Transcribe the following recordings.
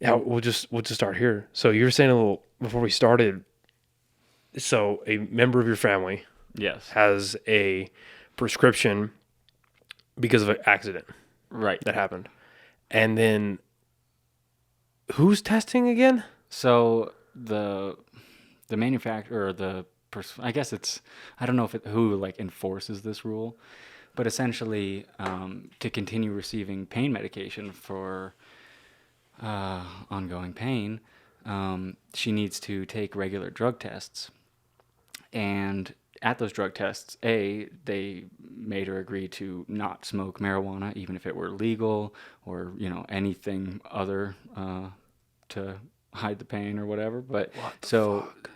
Yeah, we'll just start here. So you were saying a little before we started. So a member of your family, yes, has a prescription because of an accident, right, that happened, and then who's testing again? So the manufacturer, or I guess I don't know who like enforces this rule, but essentially, to continue receiving pain medication for ongoing pain, she needs to take regular drug tests. And at those drug tests, they made her agree to not smoke marijuana, even if it were legal, or anything other to hide the pain or whatever. But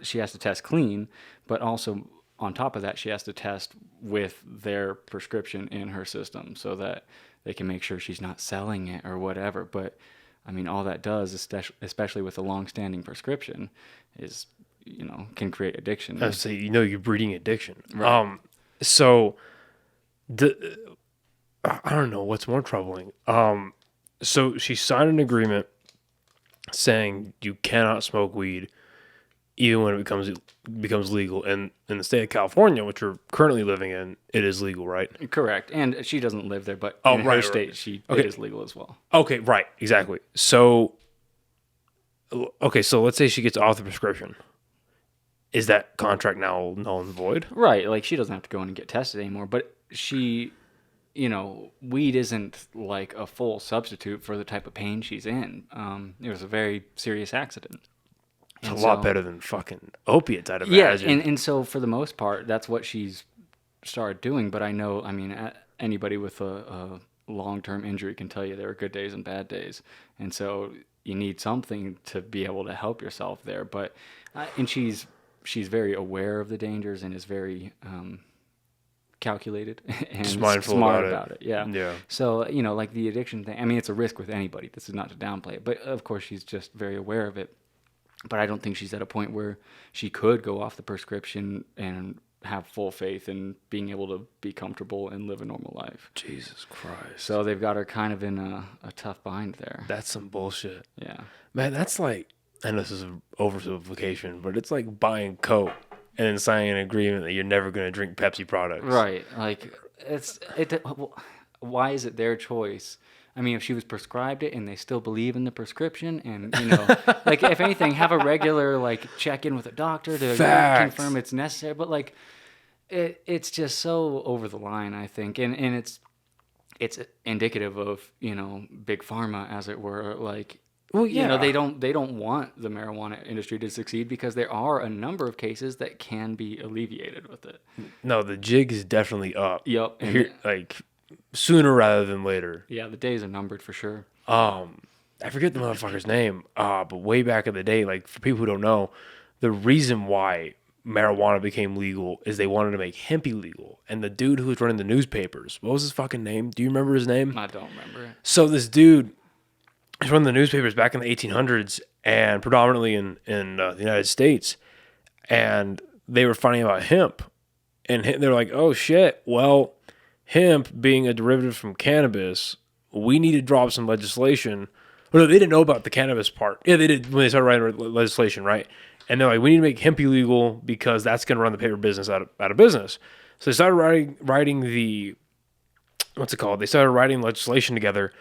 she has to test clean, but also on top of that, she has to test with their prescription in her system so that they can make sure she's not selling it or whatever. But I mean, all that does, especially with a long-standing prescription, is can create addiction. So you're breeding addiction. Right. So I don't know what's more troubling. So she signed an agreement saying you cannot smoke weed even when it becomes legal. And in the state of California, which we're currently living in, it is legal, right? Correct. And she doesn't live there, but in her state, it is legal as well. Okay, right, exactly. So let's say she gets off the prescription. Is that contract now null and void? Right. Like, she doesn't have to go in and get tested anymore, but she, weed isn't like a full substitute for the type of pain she's in. It was a very serious accident. It's a lot better than fucking opiates, I'd imagine. Yeah, and so for the most part, that's what she's started doing. But anybody with a long-term injury can tell you there are good days and bad days. And so you need something to be able to help yourself there. But, and she's very aware of the dangers and is very calculated and smart about it. Yeah. So, like the addiction thing, it's a risk with anybody. This is not to downplay it. But, of course, she's just very aware of it. But I don't think she's at a point where she could go off the prescription and have full faith in being able to be comfortable and live a normal life. Jesus Christ. So they've got her kind of in a tough bind there. That's some bullshit. Yeah. Man, that's like, I know this is an oversimplification, but it's like buying Coke and then signing an agreement that you're never going to drink Pepsi products. Right. Like, why is it their choice? If she was prescribed it and they still believe in the prescription and, like, if anything, have a regular, like, check-in with a doctor to confirm it's necessary. But, like, it's just so over the line, I think. And it's indicative of, big pharma, as it were. Like, well, yeah. They don't want the marijuana industry to succeed because there are a number of cases that can be alleviated with it. No, the jig is definitely up. Yep. Sooner rather than later. Yeah, the days are numbered for sure. I forget the motherfucker's name, but way back in the day, like, for people who don't know, the reason why marijuana became legal is they wanted to make hemp illegal. And the dude who was running the newspapers, what was his fucking name? Do you remember his name? I don't remember it. So this dude was running the newspapers back in the 1800s and predominantly in the United States. And they were finding about hemp. And they were like, oh shit, well, hemp being a derivative from cannabis, we need to drop some legislation. Well, no, they didn't know about the cannabis part. Yeah, they did when they started writing legislation, right? And they're like, we need to make hemp illegal because that's going to run the paper business out of business. So they started writing the, what's it called? They started writing legislation together,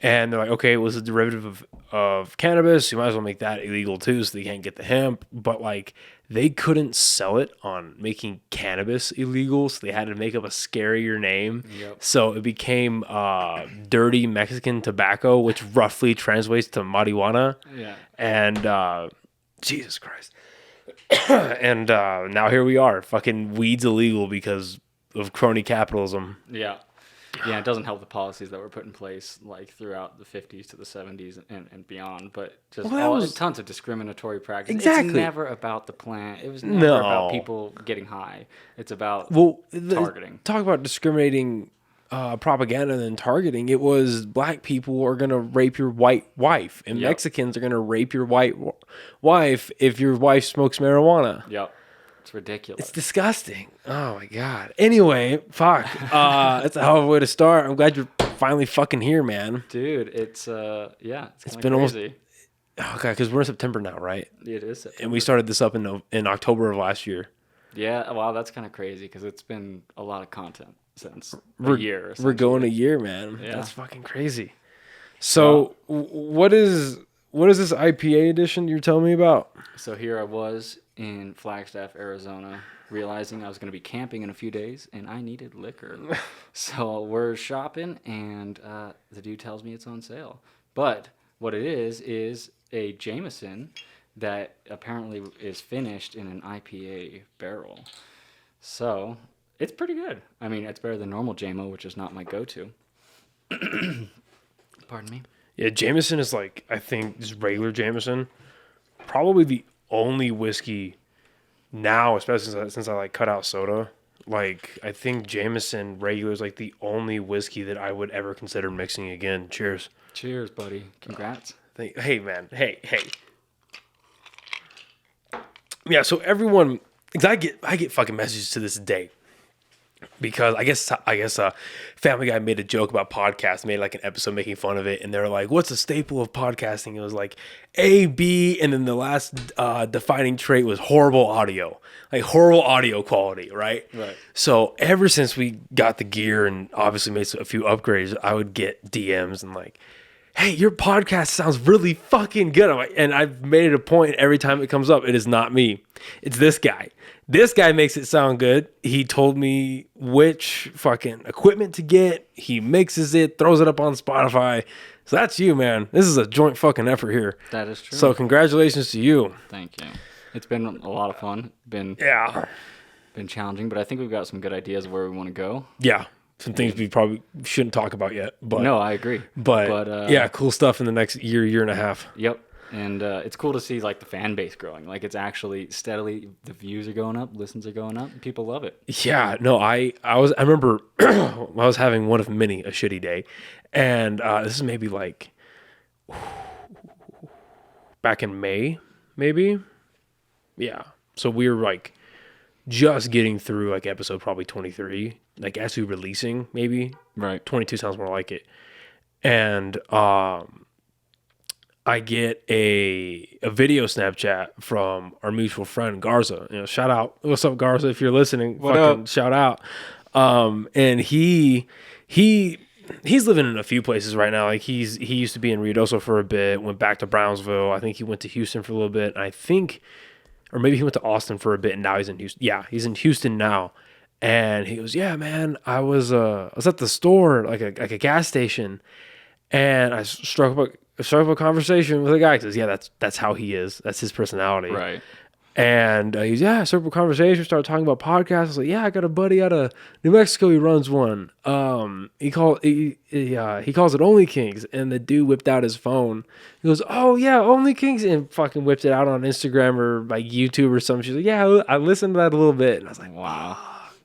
and they're like, okay, it was a derivative of cannabis. You might as well make that illegal too, so they can't get the hemp. But like, they couldn't sell it on making cannabis illegal, so they had to make up a scarier name. Yep. So it became dirty Mexican tobacco, which roughly translates to marijuana. Yeah. And Jesus Christ. And now here we are. Fucking weed's illegal because of crony capitalism. Yeah. Yeah, it doesn't help the policies that were put in place like throughout the 50s to the 70s and beyond, but just tons of discriminatory practice. Exactly. It's never about the plant. It was never about people getting high. It's about targeting. Talk about discriminating propaganda and targeting. It was black people are going to rape your white wife, and Mexicans are going to rape your white wife if your wife smokes marijuana. Yep. It's ridiculous. It's disgusting. Oh my God. Anyway, fuck. That's a hell of a way to start. I'm glad you're finally fucking here, man. Dude, it's been crazy. Okay, because we're in September now, right? It is September. And we started this up in October of last year. Yeah, wow, that's kind of crazy because it's been a lot of content since a year. We're going a year, man. Yeah. That's fucking crazy. So, what is this IPA edition you're telling me about? So here I was in Flagstaff, Arizona, realizing I was going to be camping in a few days and I needed liquor. So we're shopping and the dude tells me it's on sale. But what it is a Jameson that apparently is finished in an IPA barrel. So it's pretty good. I mean, it's better than normal JMO, which is not my go-to. Pardon me? Yeah, Jameson is like, I think, just regular Jameson, probably the only whiskey now, especially since I like cut out soda. Like, I think Jameson regular is like the only whiskey that I would ever consider mixing again. Cheers. Cheers, buddy. Congrats. Hey, man. Hey. Yeah, so everyone, cause I get fucking messages to this day. Because I guess Family Guy made a joke about podcasts, made like an episode making fun of it, and they were like, "What's a staple of podcasting?" It was like A, B, and then the last defining trait was horrible audio, like horrible audio quality, right? Right. So ever since we got the gear and obviously made a few upgrades, I would get DMs and like, "Hey, your podcast sounds really fucking good." I'm like, and I've made it a point every time it comes up, it is not me, it's this guy. This guy makes it sound good. He told me which fucking equipment to get. He mixes it, throws it up on Spotify. So that's you, man. This is a joint fucking effort here. That is true. So congratulations to you. Thank you. It's been a lot of fun. Been challenging, but I think we've got some good ideas of where we want to go. Yeah. Some things we probably shouldn't talk about yet. But no, I agree. But yeah, cool stuff in the next year and a half. Yep. And it's cool to see like the fan base growing. Like it's actually steadily, the views are going up, listens are going up, and people love it. Yeah, no, I remember I was having one of many a shitty day, and this is maybe like back in May, maybe. Yeah, so we were like just getting through like episode probably 23, like as we releasing maybe. Right. 22 sounds more like it, and I get a video Snapchat from our mutual friend Garza. You know, shout out. What's up, Garza? If you're listening, what fucking up? Shout out. And he's living in a few places right now. Like he used to be in Ruidoso for a bit, went back to Brownsville. I think he went to Houston for a little bit. Or maybe he went to Austin for a bit, and now he's in Houston. Yeah, he's in Houston now. And he goes, "Yeah, man, I was at the store, like a gas station, and I struck up a conversation with a guy." He says, "Yeah, that's how he is. That's his personality." Right. And he's, "Yeah, struck up a conversation, started talking about podcasts." I was like, "Yeah, I got a buddy out of New Mexico. He runs one. He calls it OnlyKings." And the dude whipped out his phone. He goes, "Oh yeah, OnlyKings," and fucking whipped it out on Instagram or like YouTube or something. She's like, "Yeah, I listened to that a little bit." And I was like, "Wow,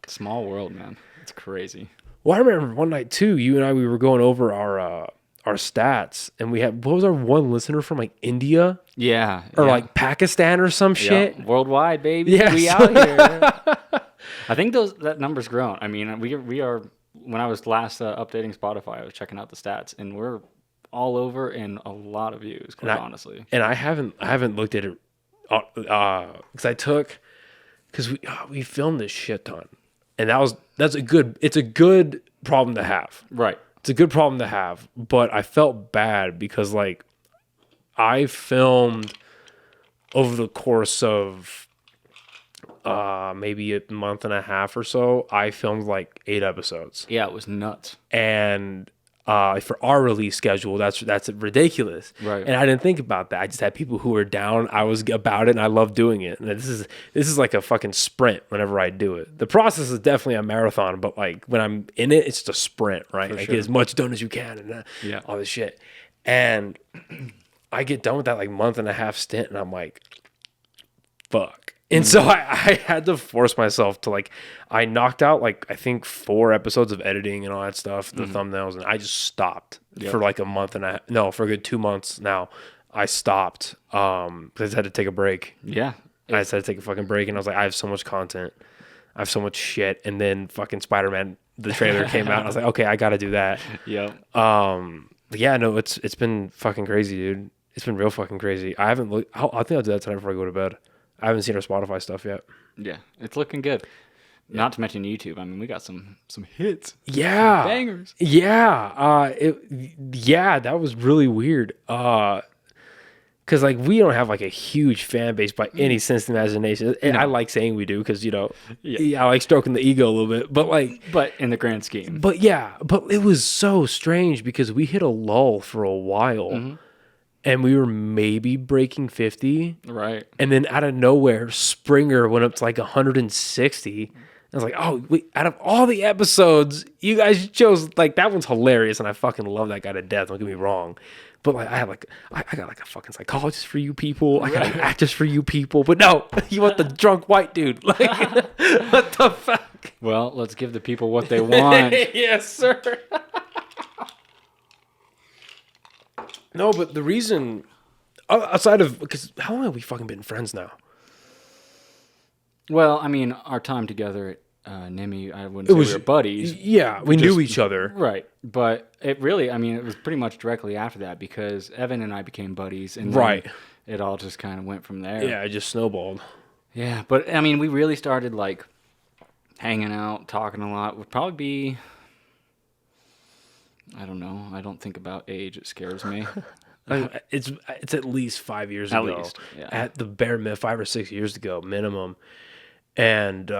small world, man. It's crazy." Well, I remember one night too. You and I, we were going over our stats, and we had, what was our one listener from, like India? Yeah. Or like Pakistan or some shit. Worldwide, baby. Yeah. We out here. I think that number's grown. I mean, we are, when I was last updating Spotify, I was checking out the stats, and we're all over and a lot of views, honestly. And I haven't looked at it because we filmed this shit ton. And it's a good problem to have. Right. It's a good problem to have, but I felt bad because like I filmed over the course of maybe a month and a half or so, I filmed like 8 episodes. Yeah, it was nuts. And for our release schedule, that's ridiculous. Right. And I didn't think about that. I just had people who were down. I was about it, and I love doing it. And this is like a fucking sprint whenever I do it. The process is definitely a marathon, but like when I'm in it, it's just a sprint, right? Like get as much done as you can, and all this shit. And I get done with that like month and a half stint, and I'm like, fuck. And so I had to force myself to like, I knocked out like, I think 4 episodes of editing and all that stuff, the thumbnails, and I just stopped for like a month and for a good 2 months now. I stopped because I just had to take a break. Yeah. I just had to take a fucking break, and I was like, I have so much content. I have so much shit. And then fucking Spider-Man, the trailer came out. And I was like, okay, I got to do that. Yep. But yeah, no, it's been fucking crazy, dude. It's been real fucking crazy. I haven't looked. I think I'll do that tonight before I go to bed. I haven't seen our Spotify stuff yet. Yeah, it's looking good. Yeah. Not to mention YouTube. I mean, we got some hits. Yeah. Some bangers. Yeah. That was really weird. Because like we don't have like a huge fan base by any sense of imagination, and I like saying we do because I like stroking the ego a little bit, but in the grand scheme, but it was so strange because we hit a lull for a while, and we were maybe breaking 50, right? And then out of nowhere, Springer went up to like 160. I was like, oh, wait, out of all the episodes, you guys chose like that one's hilarious, and I fucking love that guy to death. Don't get me wrong. But like I got like a fucking psychologist for you people. I got an actress for you people. But no, you want the drunk white dude. Like what the fuck? Well, let's give the people what they want. Yes, sir. No, but the reason outside of because how long have we fucking been friends now? Well, I mean, our time together at NIMI, I wouldn't say we were buddies. Yeah, we knew each other. Right. But it really, I mean, it was pretty much directly after that because Evan and I became buddies. And it all just kind of went from there. Yeah, it just snowballed. Yeah, but I mean, we really started like hanging out, talking a lot. Would probably be, I don't know. I don't think about age. It scares me. It's at least 5 years ago. At least, yeah. At the bare minimum, 5 or 6 years ago, minimum. And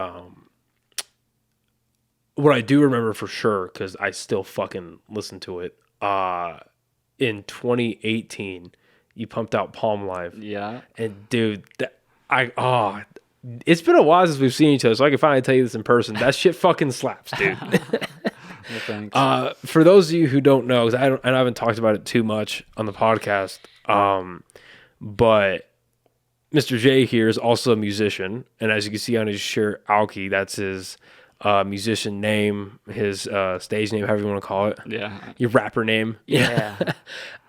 what I do remember for sure, because I still fucking listen to it, in 2018, you pumped out Palm Life. Yeah. And dude, it's been a while since we've seen each other, so I can finally tell you this in person. That shit fucking slaps, dude. Well, thanks. For those of you who don't know, because I haven't talked about it too much on the podcast, but Mr. J here is also a musician, and as you can see on his shirt, Alky, that's his musician name, his stage name, however you want to call it. Yeah. Your rapper name. Yeah.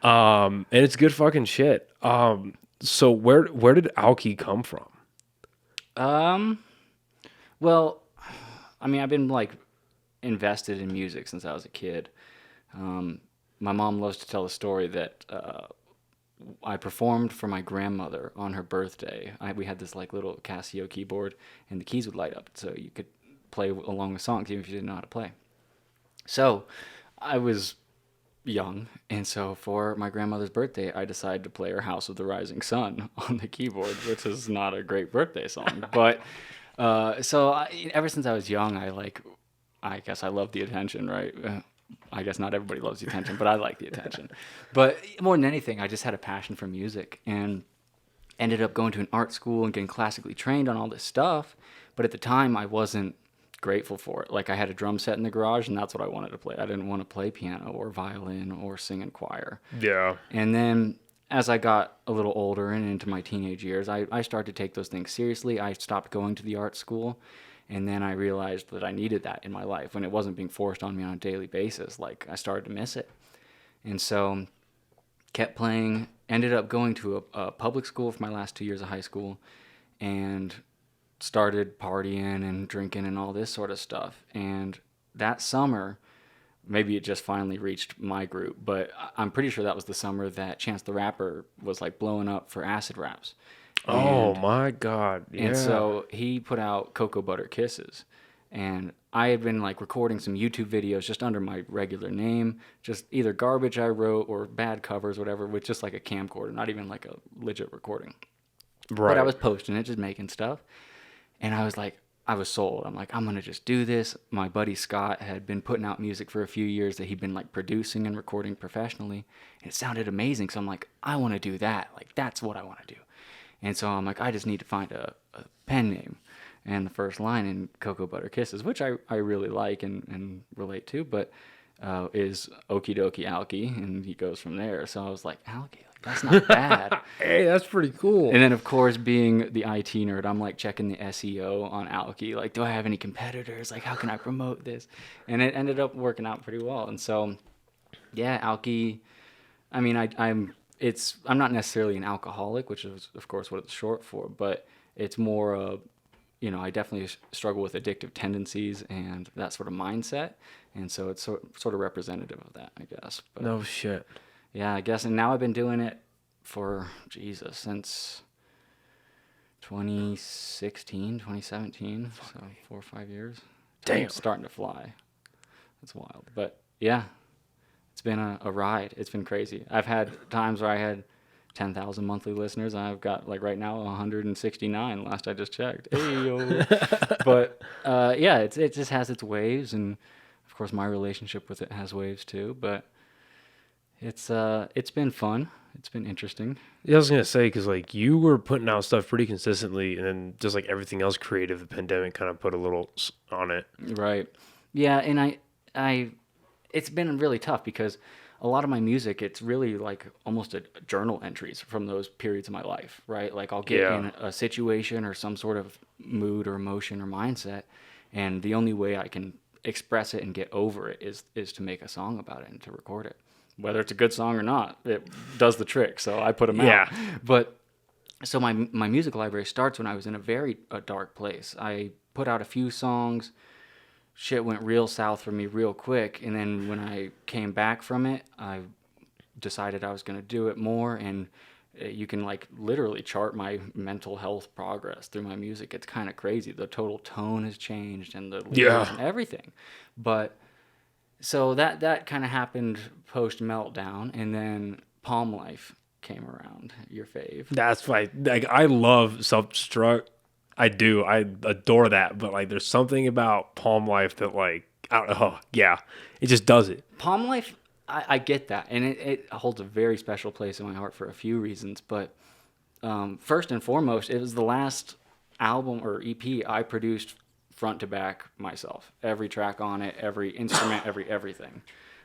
And it's good fucking shit. So where did Alky come from? Well, I mean, I've been like invested in music since I was a kid. My mom loves to tell the story that I performed for my grandmother on her birthday. We had this like little Casio keyboard, and the keys would light up, so you could play along with songs even if you didn't know how to play. So I was young, and so for my grandmother's birthday, I decided to play her House of the Rising Sun on the keyboard, which is not a great birthday song. But ever since I was young, I guess I love the attention, right? I guess not everybody loves the attention, but I like the attention. But more than anything, I just had a passion for music and ended up going to an art school and getting classically trained on all this stuff. But at the time, I wasn't grateful for it. Like I had a drum set in the garage, and that's what I wanted to play. I didn't want to play piano or violin or sing in choir. Yeah. And then as I got a little older and into my teenage years, I started to take those things seriously. I stopped going to the art school. And then I realized that I needed that in my life when it wasn't being forced on me on a daily basis. Like, I started to miss it. And so, kept playing, ended up going to a public school for my last 2 years of high school, and started partying and drinking and all this sort of stuff. And that summer, maybe it just finally reached my group, but I'm pretty sure that was the summer that Chance the Rapper was, like, blowing up for acid raps. Oh my God. Yeah. And so he put out Cocoa Butter Kisses. And I had been like recording some YouTube videos just under my regular name, just either garbage I wrote or bad covers, whatever, with just like a camcorder, not even like a legit recording. Right. But I was posting it, just making stuff. And I was like, I was sold. I'm like, I'm going to just do this. My buddy Scott had been putting out music for a few years that he'd been like producing and recording professionally. And it sounded amazing. So I'm like, I want to do that. Like, that's what I want to do. And so I'm like, I just need to find a pen name. And the first line in Cocoa Butter Kisses, which I really like and relate to, but is Okie Dokie Alky, and he goes from there. So I was like, Alky, like, that's not bad. Hey, that's pretty cool. And then, of course, being the IT nerd, I'm like checking the SEO on Alky. Like, do I have any competitors? Like, how can I promote this? And it ended up working out pretty well. And so, yeah, Alky, I mean, I'm not necessarily an alcoholic, which is, of course, what it's short for, but it's more, I definitely struggle with addictive tendencies and that sort of mindset. And so it's sort of representative of that, I guess. But, no shit. Yeah, I guess. And now I've been doing it since 2016, 2017, so 4 or 5 years. Damn. It's starting to fly. It's wild. But yeah, it's been a ride. It's been crazy. I've had times where I had 10,000 monthly listeners. I've got like right now 169 last I just checked. Hey, but yeah, it just has its waves, and of course my relationship with it has waves too. But it's been fun. It's been interesting. Yeah, I was gonna say, because like you were putting out stuff pretty consistently, and then just like everything else creative, the pandemic kind of put a little on it. Right. Yeah, and I it's been really tough because a lot of my music, it's really like almost a journal entries from those periods of my life, right? Like I'll get in a situation or some sort of mood or emotion or mindset, and the only way I can express it and get over it is to make a song about it and to record it. Whether it's a good song or not, it does the trick. So I put them out. But so my music library starts when I was in a dark place. I put out a few songs. Shit went real south for me real quick, and then when I came back from it, I decided I was going to do it more, and you can like literally chart my mental health progress through my music. It's kind of crazy. The total tone has changed and the lyrics and everything. But so that kind of happened post meltdown, and then Palm Life came around. Your fave. That's like I love Self-Destruct. I do. I adore that. But like, there's something about Palm Life that like, I don't know. Oh, yeah, it just does it. Palm Life, I get that, and it holds a very special place in my heart for a few reasons. But first and foremost, it was the last album or EP I produced front to back myself. Every track on it, every instrument, everything.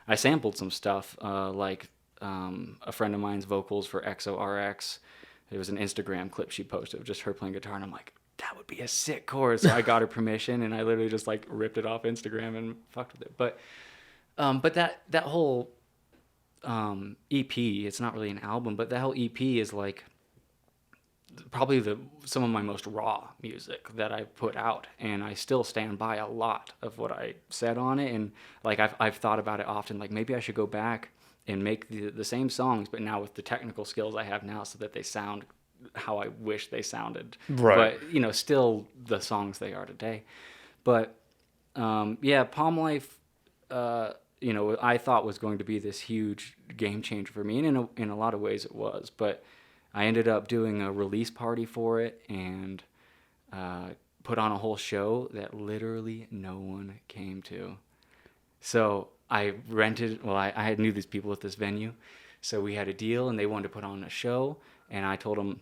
I sampled some stuff like a friend of mine's vocals for XORX. It was an Instagram clip she posted of just her playing guitar, and I'm like, that would be a sick chorus. So I got her permission, and I literally just like ripped it off Instagram and fucked with it. But that whole EP, it's not really an album, but that whole EP is like probably some of my most raw music that I put out, and I still stand by a lot of what I said on it. And like I've thought about it often, like maybe I should go back and make the same songs, but now with the technical skills I have now, so that they sound how I wish they sounded. Right. But still the songs they are today. But yeah, Palm Life, I thought was going to be this huge game changer for me, and in a lot of ways it was. But I ended up doing a release party for it and put on a whole show that literally no one came to. So I knew these people at this venue, so we had a deal, and they wanted to put on a show, and I told them,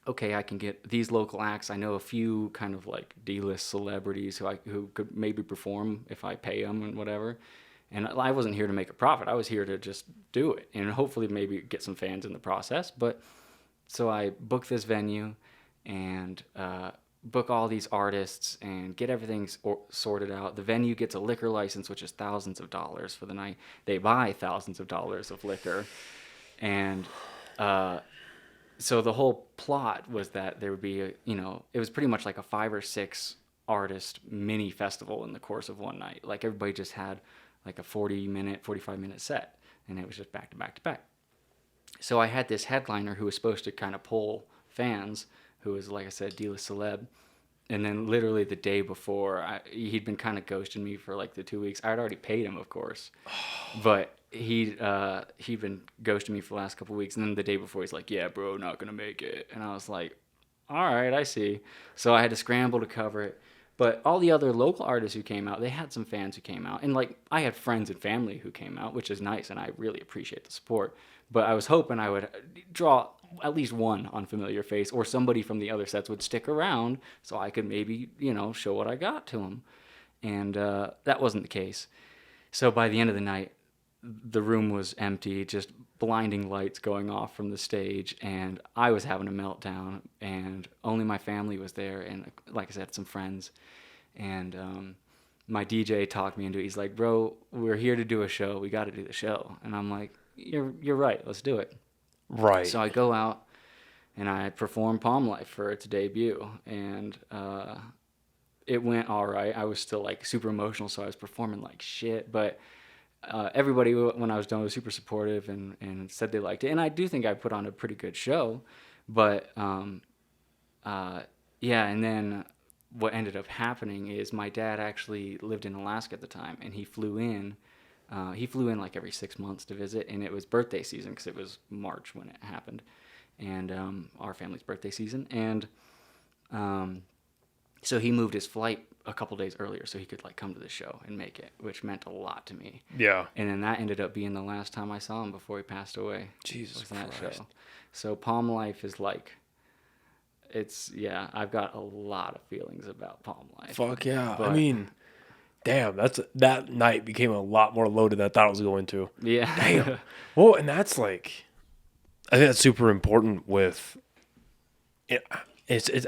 okay, I can get these local acts. I know a few kind of like D-list celebrities who could maybe perform if I pay them and whatever. And I wasn't here to make a profit. I was here to just do it and hopefully maybe get some fans in the process. But so I book this venue and book all these artists and get everything sorted out. The venue gets a liquor license, which is thousands of dollars for the night. They buy thousands of dollars of liquor. And so the whole plot was that there would be it was pretty much like a 5 or 6 artist mini festival in the course of one night. Like everybody just had like a 45-minute set, and it was just back to back to back. So I had this headliner who was supposed to kind of pull fans, who was, like I said, D-list celeb. And then literally the day before, he'd been kind of ghosting me for like the 2 weeks. I'd already paid him, of course, but he'd been ghosting me for the last couple of weeks. And then the day before, he's like, "Yeah, bro, not gonna make it." And I was like, "All right, I see." So I had to scramble to cover it. But all the other local artists who came out, they had some fans who came out, and like I had friends and family who came out, which is nice, and I really appreciate the support. But I was hoping I would draw at least one unfamiliar face, or somebody from the other sets would stick around so I could maybe, show what I got to them. And that wasn't the case. So by the end of the night, the room was empty, just blinding lights going off from the stage, and I was having a meltdown, and only my family was there, and like I said, some friends. And my DJ talked me into it. He's like, "Bro, we're here to do a show. We got to do the show." And I'm like, You're right. Let's do it. Right. So I go out and I perform Palm Life for its debut, and it went all right. I was still like super emotional, so I was performing like shit, but everybody when I was done was super supportive and said they liked it, and I do think I put on a pretty good show, but yeah, and then what ended up happening is my dad actually lived in Alaska at the time, and he flew in. He flew in like every 6 months to visit, and it was birthday season because it was March when it happened, and our family's birthday season, and so he moved his flight a couple days earlier so he could like come to the show and make it, which meant a lot to me. Yeah. And then that ended up being the last time I saw him before he passed away. Jesus that Christ. show. So Palm Life is like, I've got a lot of feelings about Palm Life. Fuck yeah. But, I mean, damn, that night became a lot more loaded than I thought it was going to. Yeah. Damn. Well, and that's like, I think that's super important with it.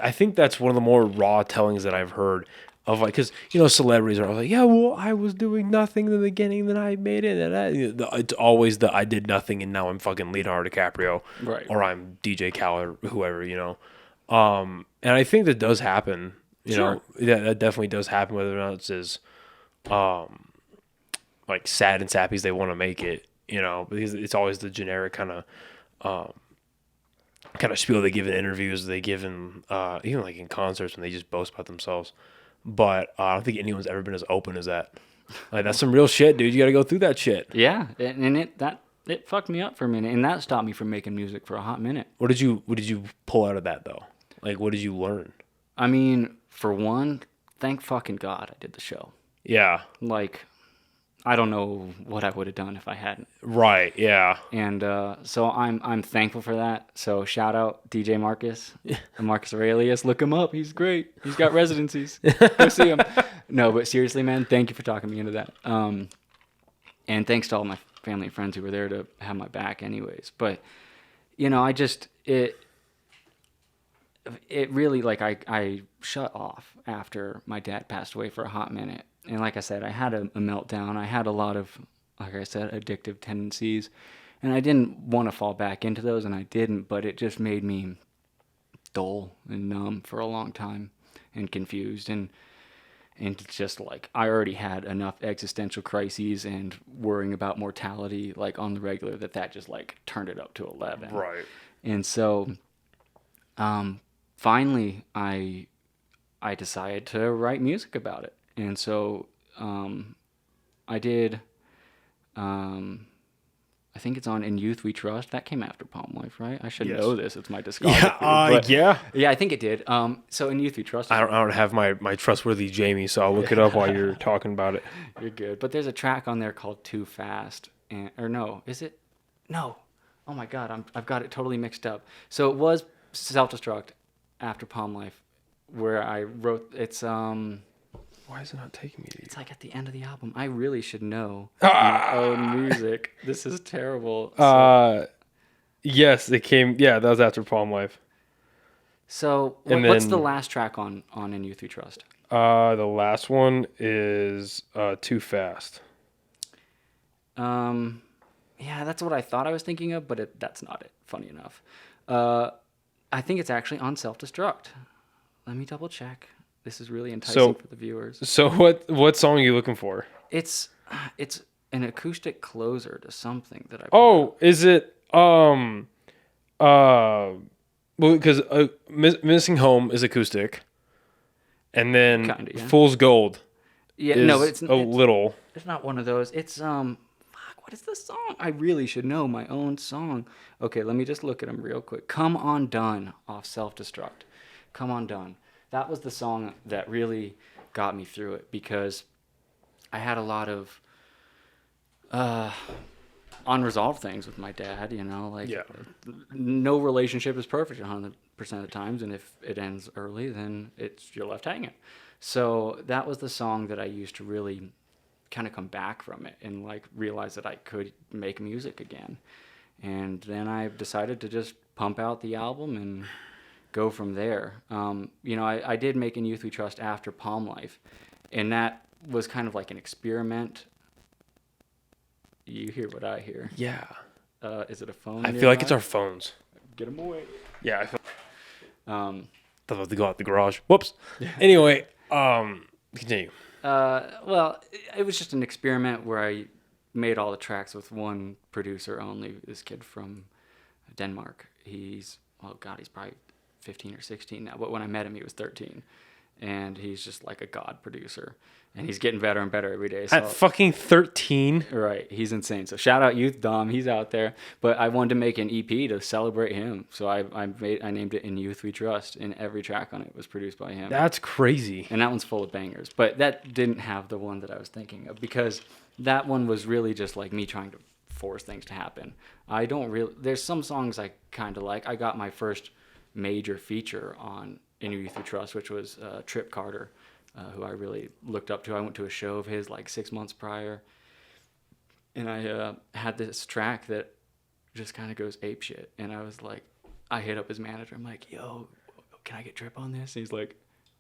I think that's one of the more raw tellings that I've heard of, like, because, celebrities are like, yeah, well, I was doing nothing in the beginning, then I made it, and it's always I did nothing, and now I'm fucking Leonardo DiCaprio, right? Or I'm DJ Khaled or whoever, and I think that does happen, Sure. that definitely does happen, whether or not it's as, like, sad and sappy as they want to make it, because it's always the generic kind of spiel they give in interviews, they give in even like in concerts when they just boast about themselves. But I don't think anyone's ever been as open as that. Like, that's some real shit, dude. You got to go through that shit. Yeah, and it fucked me up for a minute, and that stopped me from making music for a hot minute. What did you pull out of that though? Like, what did you learn? I mean, for one, thank fucking God I did the show. Yeah. Like, I don't know what I would have done if I hadn't. Right. Yeah. And so I'm thankful for that. So shout out DJ Marcus, Marcus Aurelius. Look him up. He's great. He's got residencies. Go see him. No, but seriously, man, thank you for talking me into that. And thanks to all my family and friends who were there to have my back, anyways. But it really, like, I shut off after my dad passed away for a hot minute. And like I said, I had a meltdown. I had a lot of, like I said, addictive tendencies. And I didn't want to fall back into those, and I didn't. But it just made me dull and numb for a long time and confused. And just, like, I already had enough existential crises and worrying about mortality, like, on the regular, that just, like, turned it up to 11. Right. And so finally, I decided to write music about it. And so I did, I think it's on In Youth We Trust. That came after Palm Life, right? I should know this. It's my discography. Yeah. Yeah, I think it did. So In Youth We Trust. I don't have my trustworthy Jamie, so I'll look it up while you're talking about it. You're good. But there's a track on there called Too Fast. Or no, is it? No. Oh my God, I've got it totally mixed up. So it was Self-Destruct after Palm Life, where I wrote, it's Why is it not taking me to you? It's like at the end of the album. I really should know my own music. This is terrible. Yes, it came. Yeah, that was after Palm Life. So what's the last track on In Youth We Trust? The last one is Too Fast. Yeah, that's what I thought I was thinking of, but that's not it. Funny enough. I think it's actually on Self-Destruct. Let me double check. This is really enticing for the viewers. So what song are you looking for? It's an acoustic closer to something that I. Oh, is it well, because Missing Home is acoustic, and then Kinda, yeah. Fool's Gold. Yeah, is no, it's little. It's not one of those. It's what is the song? I really should know my own song. Okay, let me just look at them real quick. Come Undone off Self-Destruct. Come Undone. That was the song that really got me through it, because I had a lot of unresolved things with my dad, like no relationship is perfect 100% of the times, and if it ends early, then you're left hanging. So that was the song that I used to really kind of come back from it and like realize that I could make music again. And then I decided to just pump out the album and go from there. I did make In Youth We Trust after Palm Life, and that was kind of like an experiment. You hear what I hear? Yeah. Is it a phone? I feel like it's our phones. Get them away. Yeah. I feel. Thought about to go out the garage. Whoops. Anyway, continue. Well, it was just an experiment where I made all the tracks with one producer only. This kid from Denmark. He's probably 15 or 16 now. But when I met him, he was 13. And he's just like a god producer. And he's getting better and better every day. So, At fucking 13? right. He's insane. So shout out Youth Dom. He's out there. But I wanted to make an EP to celebrate him. So I named it In Youth We Trust. And every track on it was produced by him. That's crazy. And that one's full of bangers. But that didn't have the one that I was thinking of. Because that one was really just like me trying to force things to happen. There's some songs I kind of like. I got my first major feature on In Youth We Trust, which was Trip Carter, who I really looked up to. I went to a show of his like 6 months prior, and I had this track that just kind of goes apeshit. And I was like, I hit up his manager. I'm like, yo, can I get Trip on this? And he's like,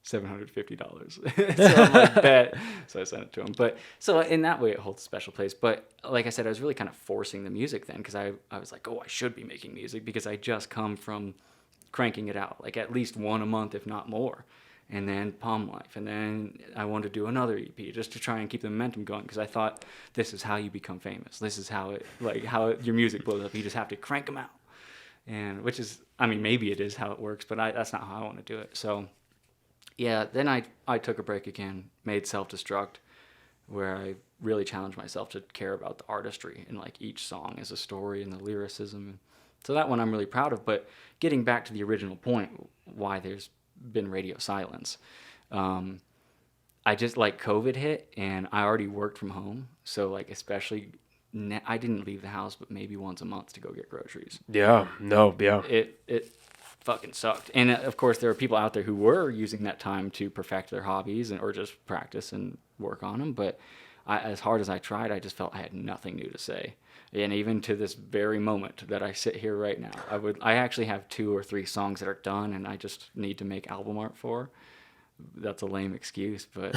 $750. So I'm like, bet. So I sent it to him. But so in that way, it holds a special place. But like I said, I was really kind of forcing the music then, because I was like, oh, I should be making music, because I just come from cranking it out like at least one a month, if not more. And then Palm Life, and then I wanted to do another EP just to try and keep the momentum going, because I thought this is how you become famous. This is how your music blows up. You just have to crank them out, and which is, I mean, maybe it is how it works, but that's not how I want to do it. So yeah, then I took a break again, made Self-Destruct, where I really challenged myself to care about the artistry and like each song as a story and the lyricism. So that one I'm really proud of. But getting back to the original point, why there's been radio silence, I just like COVID hit, and I already worked from home. So like, especially, I didn't leave the house but maybe once a month to go get groceries. Yeah, no, yeah. It fucking sucked. And of course, there are people out there who were using that time to perfect their hobbies or just practice and work on them. But as hard as I tried, I just felt I had nothing new to say. And even to this very moment that I sit here right now, I actually have 2 or 3 songs that are done, and I just need to make album art for. That's a lame excuse, but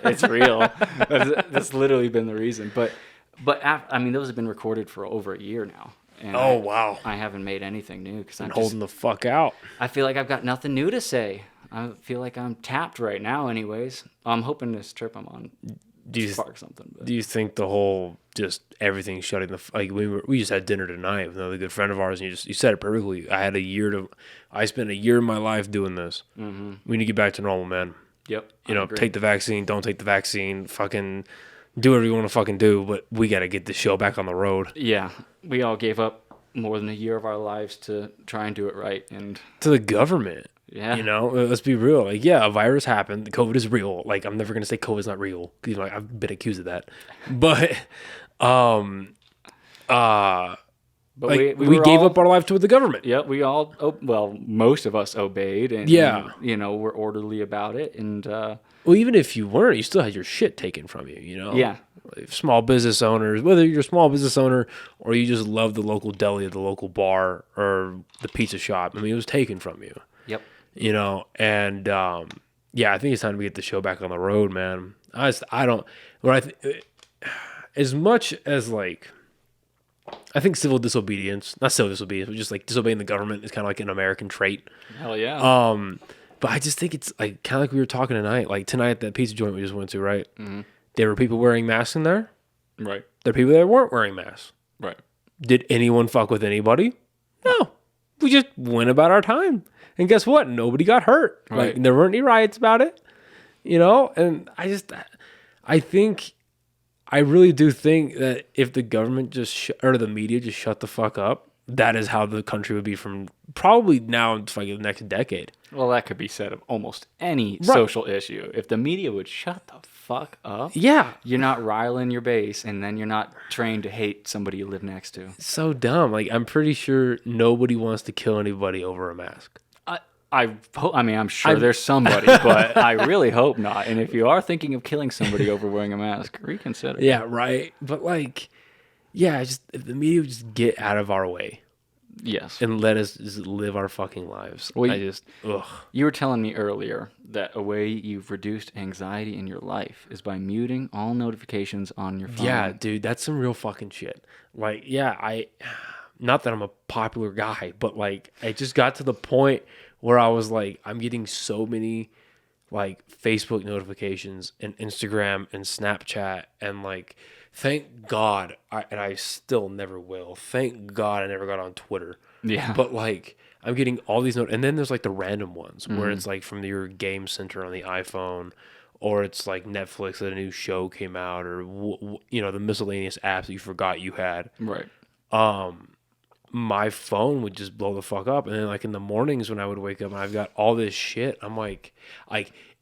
it's real. That's literally been the reason. But I mean, those have been recorded for over a year now. And wow. I haven't made anything new because I'm holding the fuck out. I feel like I've got nothing new to say. I feel like I'm tapped right now anyways. I'm hoping this trip I'm on spark something. But. Do you think the whole just everything shutting we just had dinner tonight with another good friend of ours, and you said it perfectly. I spent a year of my life doing this. Mm-hmm. We need to get back to normal, man. Yep. Take the vaccine, don't take the vaccine, fucking do whatever you want to fucking do, but we got to get the show back on the road. Yeah. We all gave up more than a year of our lives to try and do it right. And to the government. Yeah. Let's be real. Like, yeah, a virus happened. COVID is real. Like, I'm never going to say COVID is not real. Because, I've been accused of that. But, we gave up our life to the government. Yeah, we all, most of us obeyed. And, we're orderly about it. And, well, even if you weren't, you still had your shit taken from you, Yeah. Small business owners, whether you're a small business owner or you just love the local deli or the local bar or the pizza shop, it was taken from you. Yep. And I think it's time to get the show back on the road, man. As much as I think not civil disobedience, but just like disobeying the government is kind of like an American trait. Hell yeah. But I just think it's like kind of like we were talking tonight. Like tonight at that pizza joint we just went to, right? Mm-hmm. There were people wearing masks in there. Right. There were people that weren't wearing masks. Right. Did anyone fuck with anybody? No. We just went about our time. And guess what? Nobody got hurt. Right. Like, there weren't any riots about it. And I really do think that if the government or the media just shut the fuck up, that is how the country would be from probably now to the next decade. Well, that could be said of almost any social issue. If the media would shut the fuck up, yeah, you're not riling your base, and then you're not trained to hate somebody you live next to. It's so dumb. Like, I'm pretty sure nobody wants to kill anybody over a mask. I'm sure there's somebody, but I really hope not. And if you are thinking of killing somebody over wearing a mask, reconsider. Yeah, right. But if the media would just get out of our way. Yes. And let us just live our fucking lives. Well, you were telling me earlier that a way you've reduced anxiety in your life is by muting all notifications on your phone. Yeah, dude, that's some real fucking shit. Not that I'm a popular guy, but I just got to the point where I was like, I'm getting so many like Facebook notifications and Instagram and Snapchat and like thank God I still never will. Thank God I never got on Twitter. Yeah. But like I'm getting all these and then there's like the random ones where it's like from your game center on the iPhone, or it's like Netflix that a new show came out, or the miscellaneous apps that you forgot you had. Right. My phone would just blow the fuck up. And then like in the mornings when I would wake up and I've got all this shit, I'm like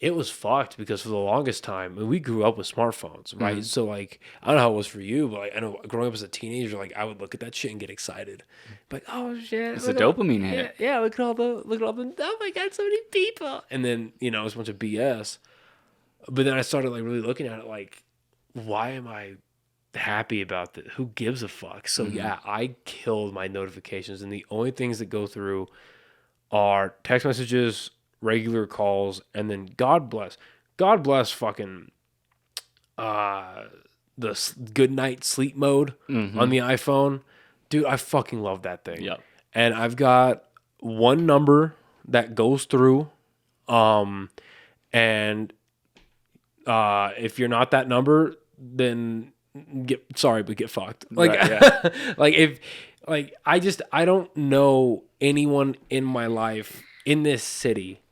it was fucked because for the longest time, I mean, we grew up with smartphones, right? So like, I don't know how it was for you, but like, I know growing up as a teenager, like I would look at that shit and get excited. Like, oh shit. It's a dopamine hit. Yeah. Look at all the, oh my God, so many people. And then, it's a bunch of BS. But then I started like really looking at it like, why am I happy about this? Who gives a fuck? So yeah, I killed my notifications, and the only things that go through are text messages, regular calls, and then God bless fucking the good night sleep mode on the iPhone. Dude, I fucking love that thing. Yep. And I've got one number that goes through, and if you're not that number, then get fucked. Like, right, yeah. I don't know anyone in my life in this city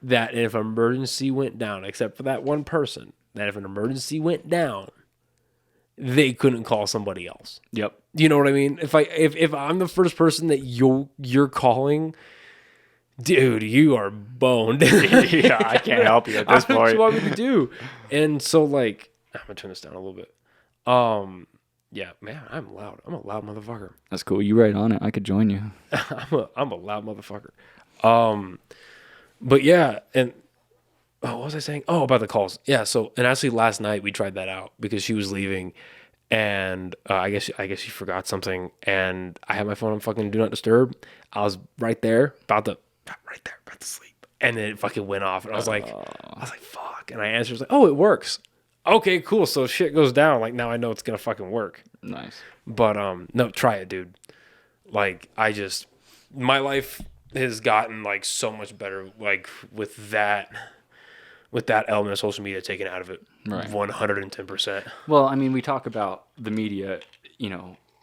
that if an emergency went down, except for that one person, that if an emergency went down, they couldn't call somebody else. Yep. You know what I mean? If I'm the first person that you're calling, dude, you are boned. Yeah, I can't help you at this point. What you want me to do? And so like, I'm gonna turn this down a little bit. Yeah, man, I'm loud. I'm a loud motherfucker. That's cool. You right on it. I could join you. I'm a loud motherfucker. But yeah, and what was I saying? Oh, about the calls. Yeah. So, and actually, last night we tried that out because she was leaving, and I guess she forgot something, and I had my phone on fucking do not disturb. I was right there, about to sleep, and then it fucking went off, and I was like, fuck, and I answered, I was like, oh, it works. Okay, cool. So shit goes down. Like now I know it's gonna fucking work. Nice. But no, try it, dude. Like my life has gotten like so much better, like with that element of social media taken out of it. Right. 110%. Well, I mean, we talk about the media,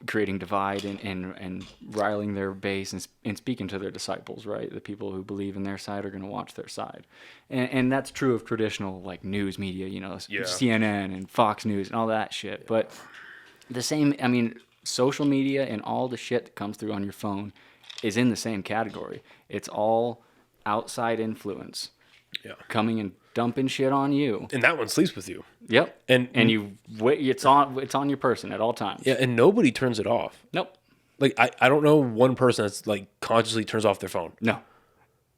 creating divide and riling their base and speaking to their disciples, right? The people who believe in their side are going to watch their side. And that's true of traditional like news media, CNN and Fox News and all that shit. But the same, I mean, social media and all the shit that comes through on your phone is in the same category. It's all outside influence. Yeah. Coming and dumping shit on you. And that one sleeps with you. Yep. And it's on your person at all times. Yeah, and nobody turns it off. Nope. Like I don't know one person that's like consciously turns off their phone. No.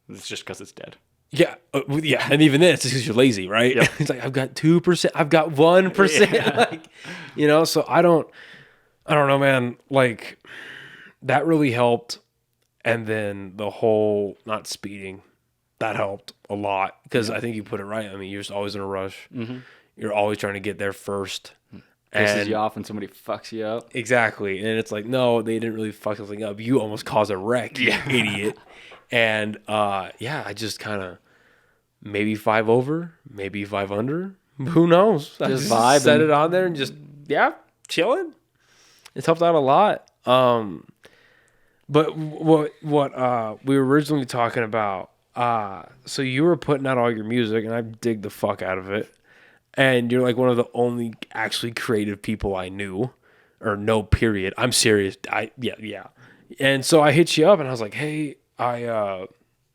It's just because it's dead. Yeah, yeah, and even then it's just because you're lazy, right? Yep. It's like I've got 2%, I've got 1%, Yeah. So I don't know, man. Like that really helped, and then the whole not speeding, that helped a lot because I think you put it right. I mean, you're just always in a rush. Mm-hmm. You're always trying to get there first. Pisses you off when somebody fucks you up. Exactly, and it's like, no, they didn't really fuck something up. You almost caused a wreck, you idiot. And I just kind of maybe 5 over, maybe 5 under. Who knows? I just vibing. Set it on there and just chilling. It's helped out a lot. But what we were originally talking about. So you were putting out all your music, and I dig the fuck out of it. And you're like one of the only actually creative people I knew, or no, period. I'm serious. Yeah. And so I hit you up, and I was like, hey, and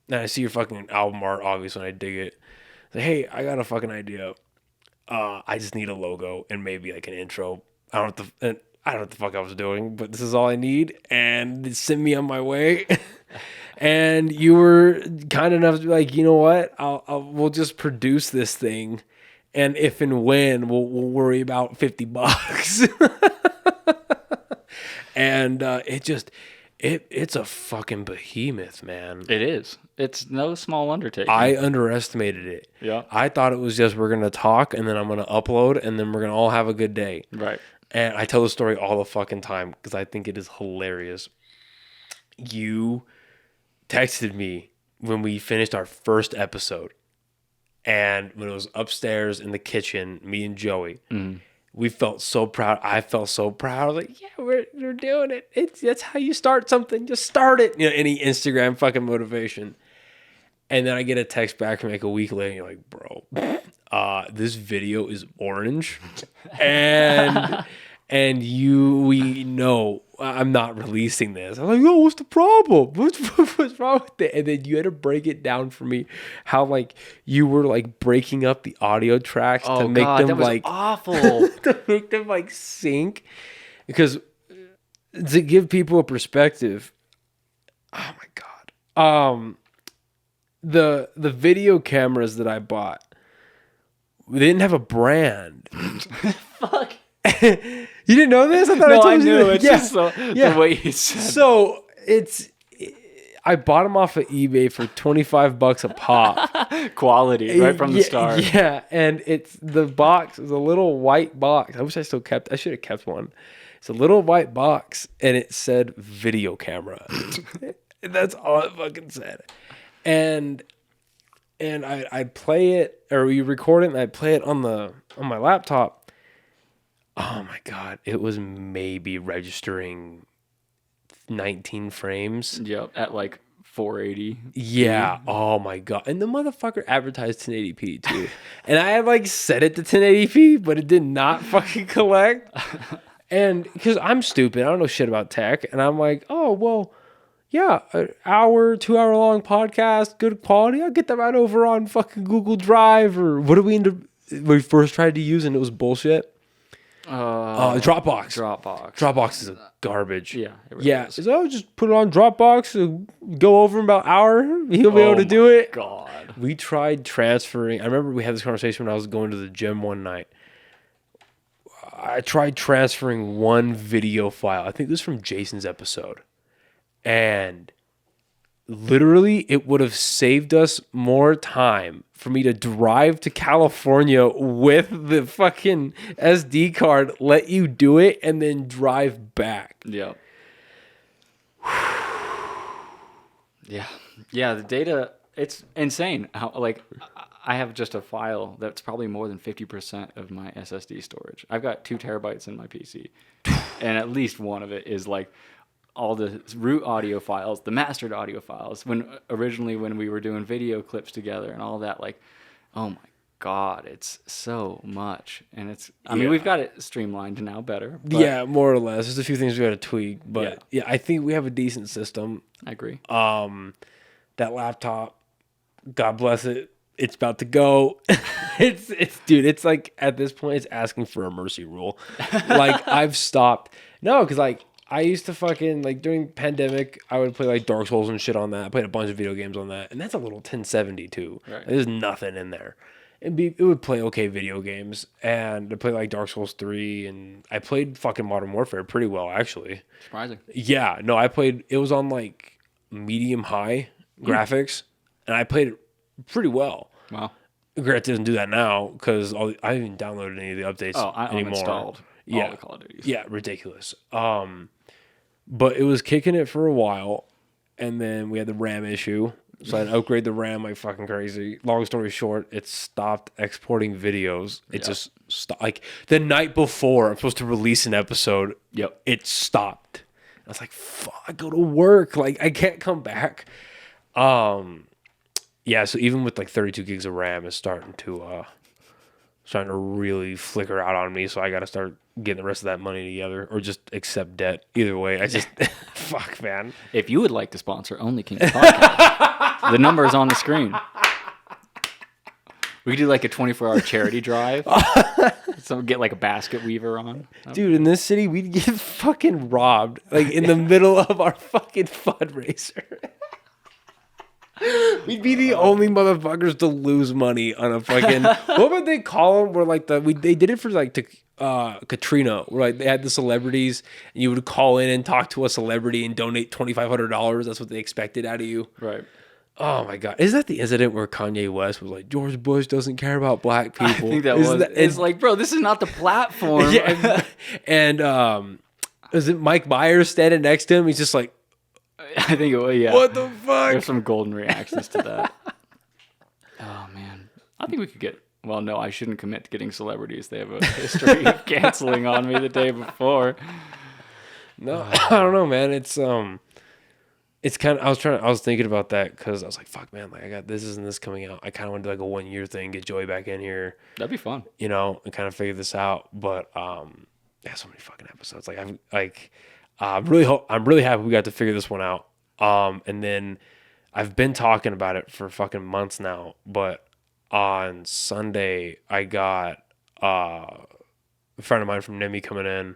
I see your fucking album art, obviously, and I dig it. Like, hey, I got a fucking idea. I just need a logo and maybe like an intro. I don't know what the fuck I was doing, but this is all I need, and it sent me on my way. And you were kind enough to be like, you know what? We'll just produce this thing, and if and when we'll worry about $50. And it's a fucking behemoth, man. It is. It's no small undertaking. I underestimated it. Yeah. I thought it was just we're gonna talk and then I'm gonna upload and then we're gonna all have a good day. Right. And I tell the story all the fucking time because I think it is hilarious. You texted me when we finished our first episode, And when it was upstairs in the kitchen, me and Joey, we felt so proud. I felt so proud. I was like, yeah, we're doing it. That's how you start something. Just start it. Any Instagram fucking motivation. And then I get a text back from like a week later. And you're like, bro, this video is orange. And we know I'm not releasing this. I'm like, oh, what's the problem? What's wrong with it? And then you had to break it down for me how like you were like breaking up the audio tracks to make them that was like awful. to make them like sync. Because to give people a perspective, oh my God. The video cameras that I bought, they didn't have a brand. Fuck. You didn't know this? I thought I told you. Knew. It's yeah. just the way you said. So I bought them off of eBay for $25 a pop. Quality right from the start. Yeah, and the box is a little white box. I wish I should have kept one. It's a little white box, and it said video camera. That's all it fucking said. And I'd play it, or we record it, and I'd play it on my laptop. Oh my God, it was maybe registering 19 frames. Yep, at like 480. Yeah. Oh my God. And the motherfucker advertised 1080p too. And I had like set it to 1080p, but it did not fucking collect. And because I'm stupid, I don't know shit about tech. And I'm like, oh, well, yeah, an hour, 2 hour long podcast, good quality. I'll get that right over on fucking Google Drive or what we first tried to use and it was bullshit. Dropbox. Dropbox is garbage. Yeah. It really is. So just put it on Dropbox, go over in about an hour. He'll be able to do it. God. We tried transferring. I remember we had this conversation when I was going to the gym one night. I tried transferring one video file. I think this was from Jason's episode. And literally, it would have saved us more time for me to drive to California with the fucking SD card, let you do it, and then drive back. Yeah. Yeah, the data, it's insane. How, like, I have just a file that's probably more than 50% of my SSD storage. I've got 2 terabytes in my PC, and at least one of it is like all the root audio files, the mastered audio files. When we were doing video clips together and all that, like, oh my God, it's so much. And I mean, we've got it streamlined now better. But yeah, more or less. There's a few things we got to tweak, but yeah, I think we have a decent system. I agree. That laptop, God bless it. It's about to go. It's like at this point, it's asking for a mercy rule. Like I've stopped. No, because like I used to fucking like during pandemic, I would play like Dark Souls and shit on that. I played a bunch of video games on that, and that's a little 1070 too. Right. There's nothing in there. It would play okay video games, and I played like Dark Souls 3, and I played fucking Modern Warfare pretty well actually. Surprising. Yeah, no, I played. It was on like medium high graphics, and I played it pretty well. Wow. Granted, doesn't do that now because I haven't downloaded any of the updates anymore. Uninstalled all the Call of Duties. Yeah, ridiculous. But it was kicking it for a while, and then we had the RAM issue, so I had to upgrade the RAM like fucking crazy. Long story short, it stopped exporting videos. It just stopped. Like the night before I'm supposed to release an episode, it stopped. I was like, fuck, I go to work. Like I can't come back. Yeah, so even with like 32 gigs of RAM, it's starting to really flicker out on me. So I got to start getting the rest of that money together, or just accept debt. Either way, I just fuck, man. If you would like to sponsor OnlyKings Podcast, the number is on the screen. We could do like a 24-hour charity drive. So get like a basket weaver on. Dude, in this city, we'd get fucking robbed like in the middle of our fucking fundraiser. We'd be the only motherfuckers to lose money on a fucking. What would they call them? Where like they did it for like Katrina, where like they had the celebrities, and you would call in and talk to a celebrity and donate $2,500. That's what they expected out of you. Right. Oh my God! Is that the incident where Kanye West was like, George Bush doesn't care about black people? I think that was. It's like, bro, this is not the platform. Yeah, and is it Mike Myers standing next to him? He's just like. I think it was, yeah. What the fuck? There's some golden reactions to that. Oh, man. I think we could get. Well, no, I shouldn't commit to getting celebrities. They have a history of canceling on me the day before. No, I don't know, man. It's kind of. I was thinking about that because I was like, fuck, man. Like I got this and this coming out. I kind of want to do like a 1 year thing, get Joey back in here. That'd be fun. You know, and kind of figure this out. But yeah, so many fucking episodes. Like I'm really happy we got to figure this one out. And then I've been talking about it for fucking months now. But on Sunday, I got a friend of mine from NIMI coming in.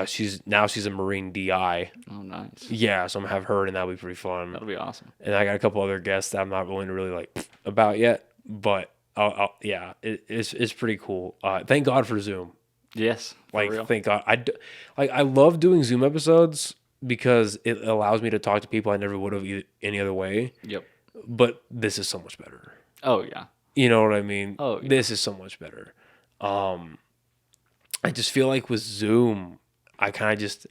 She's a Marine DI. Oh, nice. Yeah, so I'm gonna have her, and that'll be pretty fun. That'll be awesome. And I got a couple other guests that I'm not willing to really like about yet, but it's pretty cool. Thank God for Zoom. Yes, Like thank God. I love doing Zoom episodes because it allows me to talk to people I never would have any other way. Yep. But this is so much better. Oh yeah. You know what I mean? Oh yeah. This is so much better. I just feel like with Zoom, I kind of just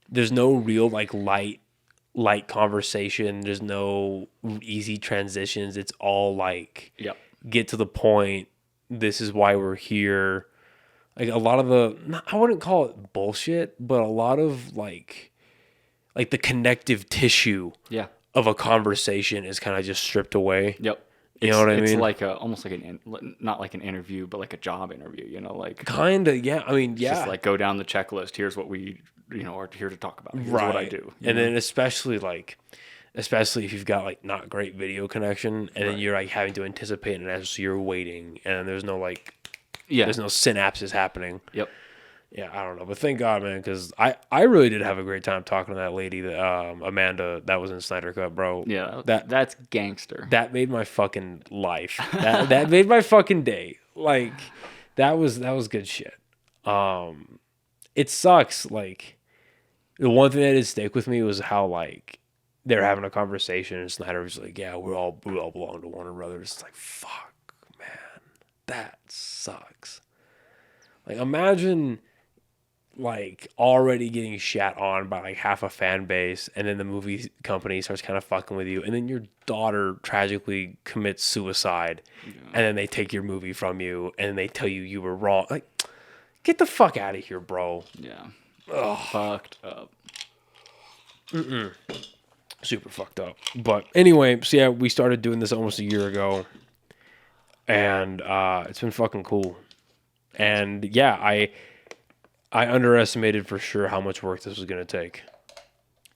there's no real like light conversation. There's no easy transitions. It's all like get to the point. This is why we're here. Like a lot of I wouldn't call it bullshit, but a lot of like the connective tissue of a conversation is kind of just stripped away. Yep. You know what I mean? It's like almost like not like an interview, but like a job interview, you know, like kind of, yeah. I mean, yeah. Just like go down the checklist. Here's what we, are here to talk about. Here's what I do. And then especially if you've got like not great video connection and then you're like having to anticipate an answer, so you're waiting and there's no there's no synapses happening. Yep. Yeah, I don't know, but thank God, man, because I really did have a great time talking to that lady, that Amanda, that was in Snyder Cut, bro. Yeah, that's gangster. That made my fucking life. that made my fucking day. Like, that was good shit. It sucks. Like, the one thing that did stick with me was how like they're having a conversation and Snyder was like, "Yeah, we all belong to Warner Brothers." It's like, fuck, man, that sucks. Like, imagine like already getting shat on by like half a fan base and then the movie company starts kind of fucking with you and then your daughter tragically commits suicide and then they take your movie from you and they tell you were wrong. Like, get the fuck out of here, bro. Yeah. Ugh. Fucked up. Super fucked up. But anyway, so yeah, we started doing this almost a year ago and it's been fucking cool. And yeah, I underestimated for sure how much work this was going to take.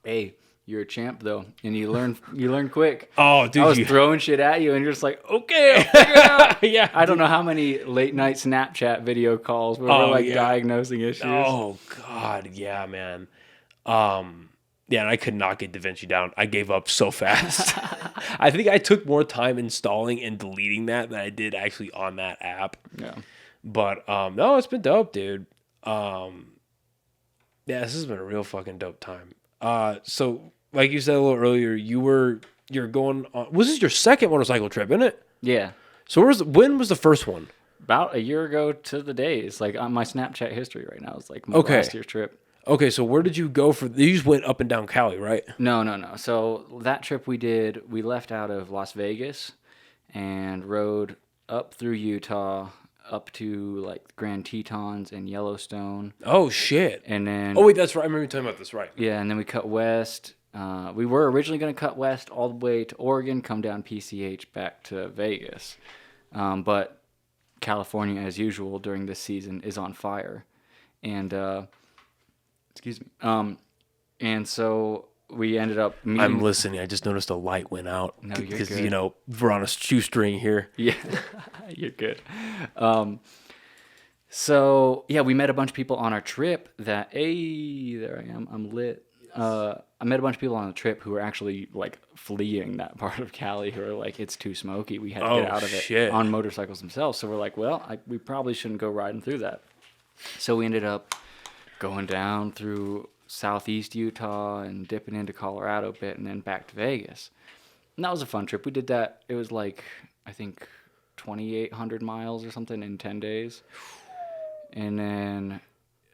Hey, you're a champ though, and you learn quick. Oh, dude, I was throwing shit at you, and you're just like, okay, I'll figure it out. Yeah, I don't know how many late night Snapchat video calls where we're diagnosing issues. Oh God, yeah, man. Yeah, and I could not get DaVinci down. I gave up so fast. I think I took more time installing and deleting that than I did actually on that app. Yeah, but no, it's been dope, dude. Yeah, this has been a real fucking dope time. So like you said a little earlier, you're going on. Was this your second motorcycle trip, isn't it? Yeah. So when was the first one? About a year ago to the days. Like on my Snapchat history right now is like my last year's trip. Okay, so where did you go you just went up and down Cali, right? No. So that trip we left out of Las Vegas and rode up through Utah up to like Grand Tetons and Yellowstone. Oh shit! And then wait, that's right. I remember you talking about this, right? Yeah, and then we cut west. We were originally going to cut west all the way to Oregon, come down PCH back to Vegas, but California, as usual during this season, is on fire, and excuse me. And so we ended up meeting. I'm listening. I just noticed a light went out. No, you're good. Because, we're on a shoestring here. Yeah, you're good. So, yeah, we met a bunch of people on our trip that, hey, there I am. I'm lit. I met a bunch of people on the trip who were actually, like, fleeing that part of Cali who were like, it's too smoky. We had to get out of it on motorcycles themselves. So we're like, well, we probably shouldn't go riding through that. So we ended up going down through southeast Utah and dipping into Colorado a bit and then back to Vegas. And that was a fun trip. We did that. It was like, I think, 2,800 miles or something in 10 days. And then,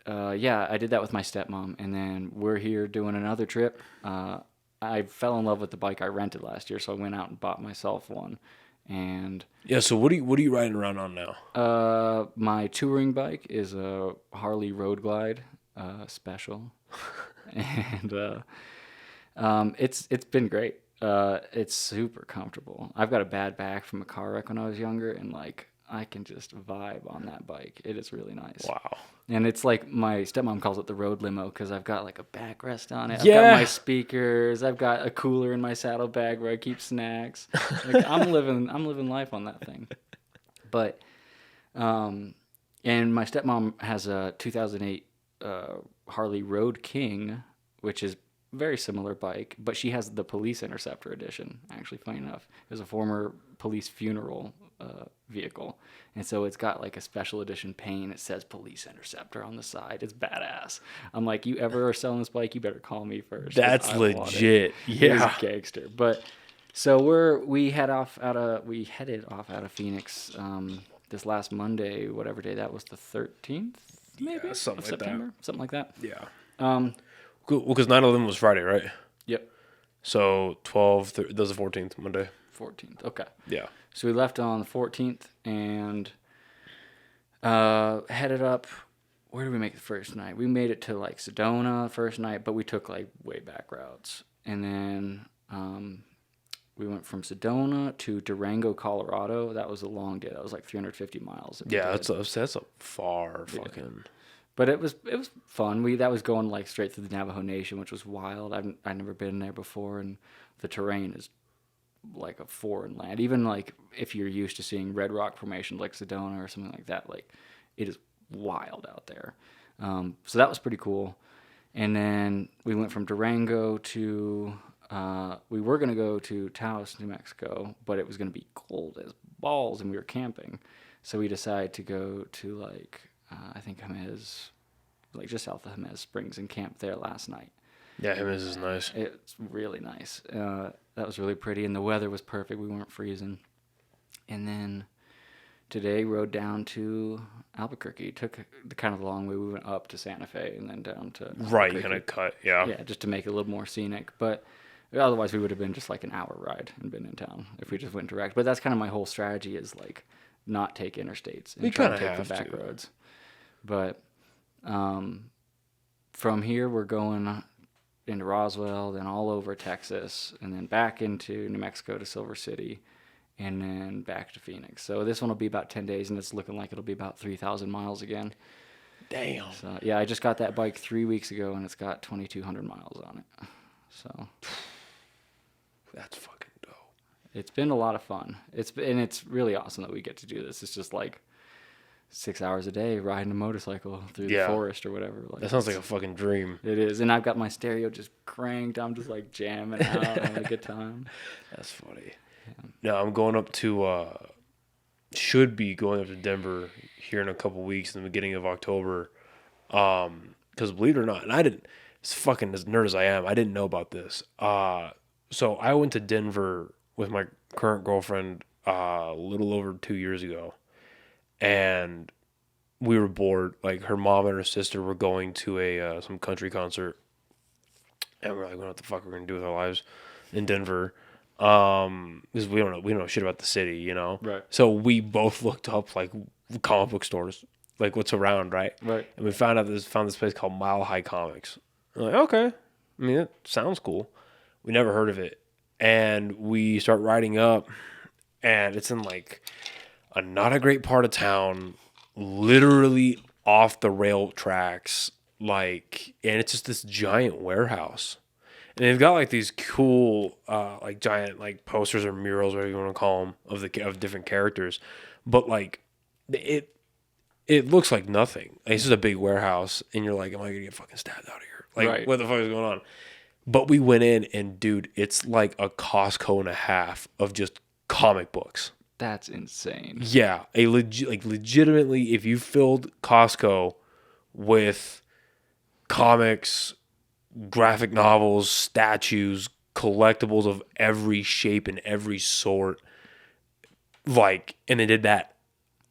I did that with my stepmom. And then we're here doing another trip. I fell in love with the bike I rented last year, so I went out and bought myself one. And yeah, so what are you riding around on now? my touring bike is a Harley Road Glide special, and it's been great. It's super comfortable. I've got a bad back from a car wreck when I was younger, and like I can just vibe on that bike. It is really nice. Wow. And it's like my stepmom calls it the road limo because I've got like a backrest on it. I've Yeah. got my speakers. I've got a cooler in my saddlebag where I keep snacks. Like I'm living life on that thing. But, and my stepmom has a 2008 Harley Road King, which is very similar bike, but she has the Police Interceptor edition. Actually, funny enough, it was a former police funeral vehicle, and so it's got like a special edition paint. It says Police Interceptor on the side. It's badass. I'm like, you ever are selling this bike, you better call me first. That's legit. Yeah, it's gangster. But so we headed off out of Phoenix this last Monday, whatever day that was, the 13th, maybe, something of like September, that. something like that. Yeah. Um, Cool. Well, because 9/11 was Friday, right? Yep. So 12, that was the 14th, Monday. 14th. Okay. Yeah. So we left on the 14th and headed up. Where did we make the first night? We made it to like Sedona first night, but we took like way back routes. And then we went from Sedona to Durango, Colorado. That was a long day. That was like 350 miles. Yeah, that's a far fucking. But it was fun. That was going like straight through the Navajo Nation, which was wild. I'd never been there before, and the terrain is like a foreign land. Even like if you're used to seeing red rock formations like Sedona or something like that, like it is wild out there. So that was pretty cool. And then we went from Durango to we were gonna go to Taos, New Mexico, but it was gonna be cold as balls, and we were camping. So we decided to go to like I think Jemez, like just south of Jemez Springs, and camped there last night. Yeah, Jemez is nice. It's really nice. That was really pretty, and the weather was perfect. We weren't freezing. And then today rode down to Albuquerque. Took the kind of the long way. We went up to Santa Fe and then down to Albuquerque. Right, you kind of cut, yeah. Yeah, just to make it a little more scenic. But otherwise, we would have been just like an hour ride and been in town if we just went direct. But that's kind of my whole strategy is like not take interstates and try to take the back roads. But from here, we're going into Roswell, then all over Texas, and then back into New Mexico to Silver City, and then back to Phoenix. So this one will be about 10 days, and it's looking like it'll be about 3,000 miles again. Damn. So, yeah, I just got that bike 3 weeks ago, and it's got 2,200 miles on it. So that's fucking dope. It's been a lot of fun. It's really awesome that we get to do this. It's just like 6 hours a day riding a motorcycle through the forest or whatever. Like, that sounds like a fucking dream. It is. And I've got my stereo just cranked. I'm just like jamming out, having a good time. That's funny. Yeah. No, I'm going up to, should be going up to Denver here in a couple weeks in the beginning of October. Because believe it or not, and I didn't, as fucking as nerd as I am, I didn't know about this. So I went to Denver with my current girlfriend a little over 2 years ago. And we were bored. Like her mom and her sister were going to some country concert, and we're like, "What the fuck we're gonna do with our lives in Denver?" Because we don't know shit about the city, you know. Right. So we both looked up like comic book stores, like what's around, right? Right. And we found this place called Mile High Comics. We're like, okay, I mean, it sounds cool. We never heard of it, and we start riding up, and it's in like not a great part of town, literally off the rail tracks, like, and it's just this giant warehouse. And they've got like these cool, like giant like posters or murals, whatever you want to call them, of different characters. But like, it looks like nothing. Like, it's just a big warehouse, and you're like, am I gonna get fucking stabbed out of here? Like, right. What the fuck is going on? But we went in, and dude, it's like a Costco and a half of just comic books. That's insane. Yeah, legitimately, if you filled Costco with comics, graphic novels, statues, collectibles of every shape and every sort, like, and they did that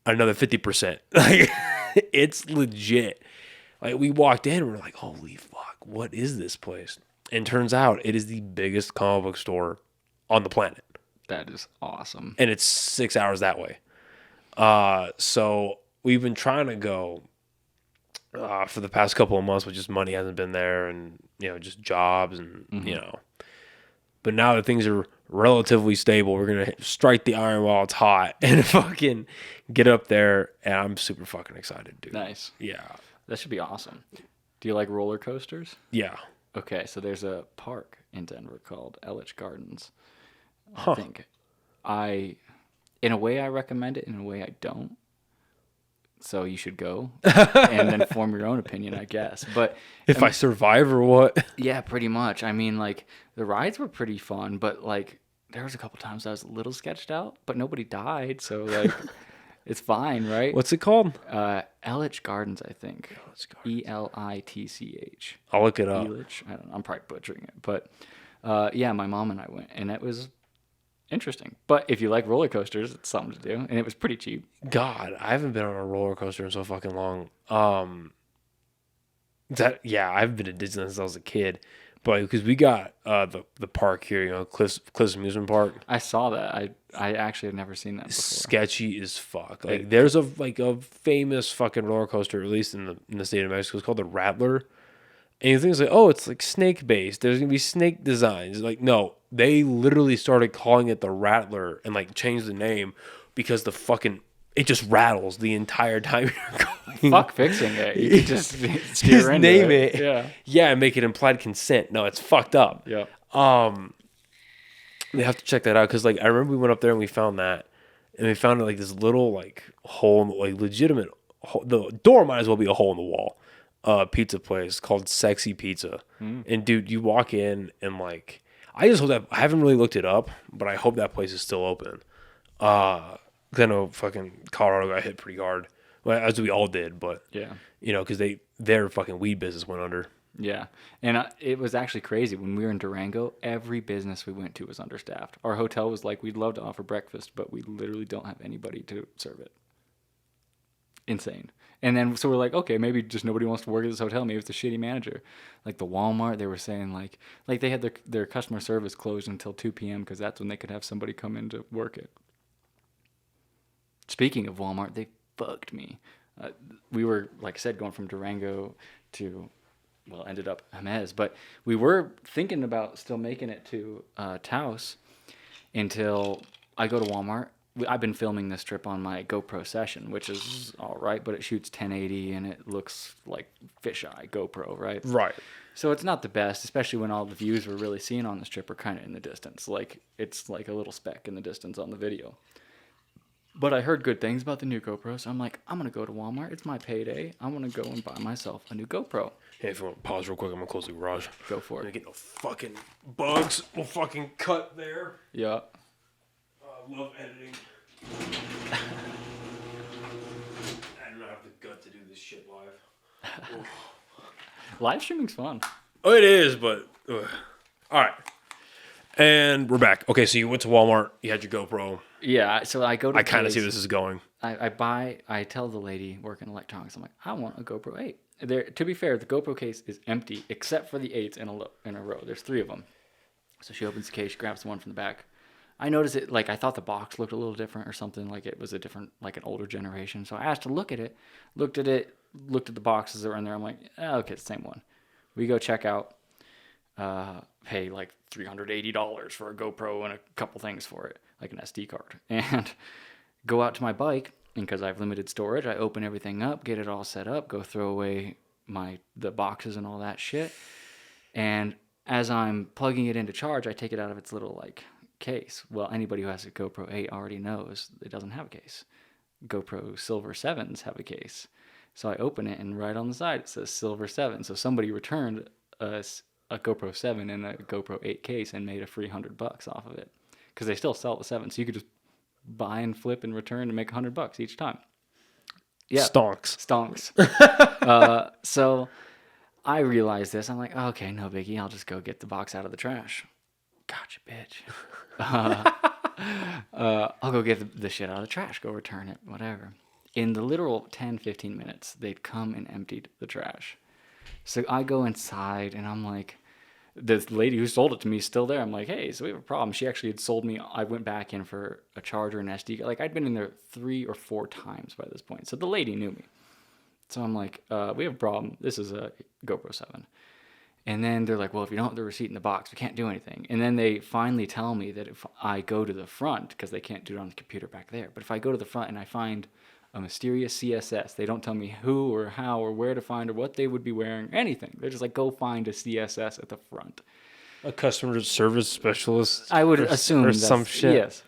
another 50%. Like, it's legit. Like, we walked in, and we're like, holy fuck, what is this place? And turns out it is the biggest comic book store on the planet. That is awesome. And it's 6 hours that way. So we've been trying to go for the past couple of months, but just money hasn't been there, and just jobs and But now that things are relatively stable, we're gonna strike the iron while it's hot and fucking get up there. And I'm super fucking excited, dude. Nice. Yeah. That should be awesome. Do you like roller coasters? Yeah. Okay, so there's a park in Denver called Ellich Gardens. Huh. I think in a way I recommend it, in a way I don't. So you should go and then form your own opinion, I guess. But If I survive or what? yeah, pretty much. I mean, like, the rides were pretty fun, but like there was a couple times I was a little sketched out, but nobody died, so like it's fine, right? What's it called? Ellich Gardens, I think. Ellich Gardens. Elitch. I'll look it up. Elitch. I don't know. I'm probably butchering it, but yeah, my mom and I went, and it was interesting. But if you like roller coasters, it's something to do, and it was pretty cheap. God, I haven't been on a roller coaster in so fucking long. I've been to Disneyland since I was a kid, but because we got the park here, Cliffs Amusement Park. I saw that. I actually have never seen that before. Sketchy as fuck. Like there's a famous fucking roller coaster, at least in the state of Mexico. It's called the Rattler. And you think it's like, oh, it's like snake based. There's gonna be snake designs. Like, no, they literally started calling it the Rattler and like changed the name because it just rattles the entire time you're going. Fuck fixing it. You can just steer into name it. it. Yeah, and make it implied consent. No, it's fucked up. Yeah. They have to check that out because like I remember we went up there and we found that, and we found like this little like hole, like legitimate. The door might as well be a hole in the wall. Pizza place called Sexy Pizza, and dude, you walk in and like I just hope that I haven't really looked it up, but I hope that place is still open. 'Cause I know fucking Colorado got hit pretty hard, well, as we all did, but Yeah. because their fucking weed business went under. Yeah. And it was actually crazy. When we were in Durango, every business we went to was understaffed. Our hotel was like, we'd love to offer breakfast, but we literally don't have anybody to serve it. Insane. And then, so we're like, okay, maybe just nobody wants to work at this hotel. Maybe it's a shitty manager. Like the Walmart, they were saying like they had their customer service closed until 2 p.m. because that's when they could have somebody come in to work it. Speaking of Walmart, they fucked me. We were, like I said, going from Durango to, well, ended up Jemez. But we were thinking about still making it to Taos until I go to Walmart. I've been filming this trip on my GoPro Session, which is all right, but it shoots 1080 and it looks like fisheye GoPro, right? Right. So it's not the best, especially when all the views we're really seeing on this trip are kind of in the distance. Like, it's like a little speck in the distance on the video. But I heard good things about the new GoPro, so I'm like, I'm going to go to Walmart. It's my payday. I want to go and buy myself a new GoPro. Hey, if you want to pause real quick, I'm going to close the garage. Go for I'm it. going to get no fucking bugs. We'll fucking cut there. Yeah. I love editing. I don't have the gut to do this shit live. Live streaming's fun. Oh, it is, but... All right. And we're back. Okay, so you went to Walmart. You had your GoPro. Yeah, so I go to I kind of see where this is going. I tell the lady working electronics, I'm like, I want a GoPro 8. There, to be fair, the GoPro case is empty except for the 8s in a row. There's 3 of them. So she opens the case, she grabs the one from the back. I noticed it, like, I thought the box looked a little different or something, like it was a different, like an older generation. So I asked to look at it, looked at the boxes that were in there. I'm like, okay, it's the same one. We go check out, pay like $380 for a GoPro and a couple things for it, like an SD card. And go out to my bike, and because I have limited storage, I open everything up, get it all set up, go throw away the boxes and all that shit. And as I'm plugging it into charge, I take it out of its little, like, case. Well, anybody who has a GoPro 8 already knows it doesn't have a case. GoPro Silver 7s have a case. So I open it, and right on the side it says Silver 7. So somebody returned a GoPro 7 in a GoPro 8 case and made a free $100 off of it, because they still sell the 7, so you could just buy and flip and return and make $100 each time. Yeah, Stonks. So I realized this. I'm like, okay, no biggie. I'll just go get the box out of the trash. Gotcha, bitch. I'll go get the shit out of the trash, go return it, whatever. In the literal 10-15 minutes, they'd come and emptied the trash. So I go inside, and I'm like, the lady who sold it to me is still there. I'm like, hey, so we have a problem. She actually had sold me. I went back in for a charger and SD. Like, I'd been in there 3 or 4 times by this point. So the lady knew me. So I'm like, we have a problem. This is a GoPro 7. And then they're like, well, if you don't have the receipt in the box, we can't do anything. And then they finally tell me that if I go to the front, because they can't do it on the computer back there, but if I go to the front and I find a mysterious CSS, they don't tell me who or how or where to find or what they would be wearing, anything. They're just like, go find a CSS at the front. A customer service specialist. I would assume or some shit. Yes.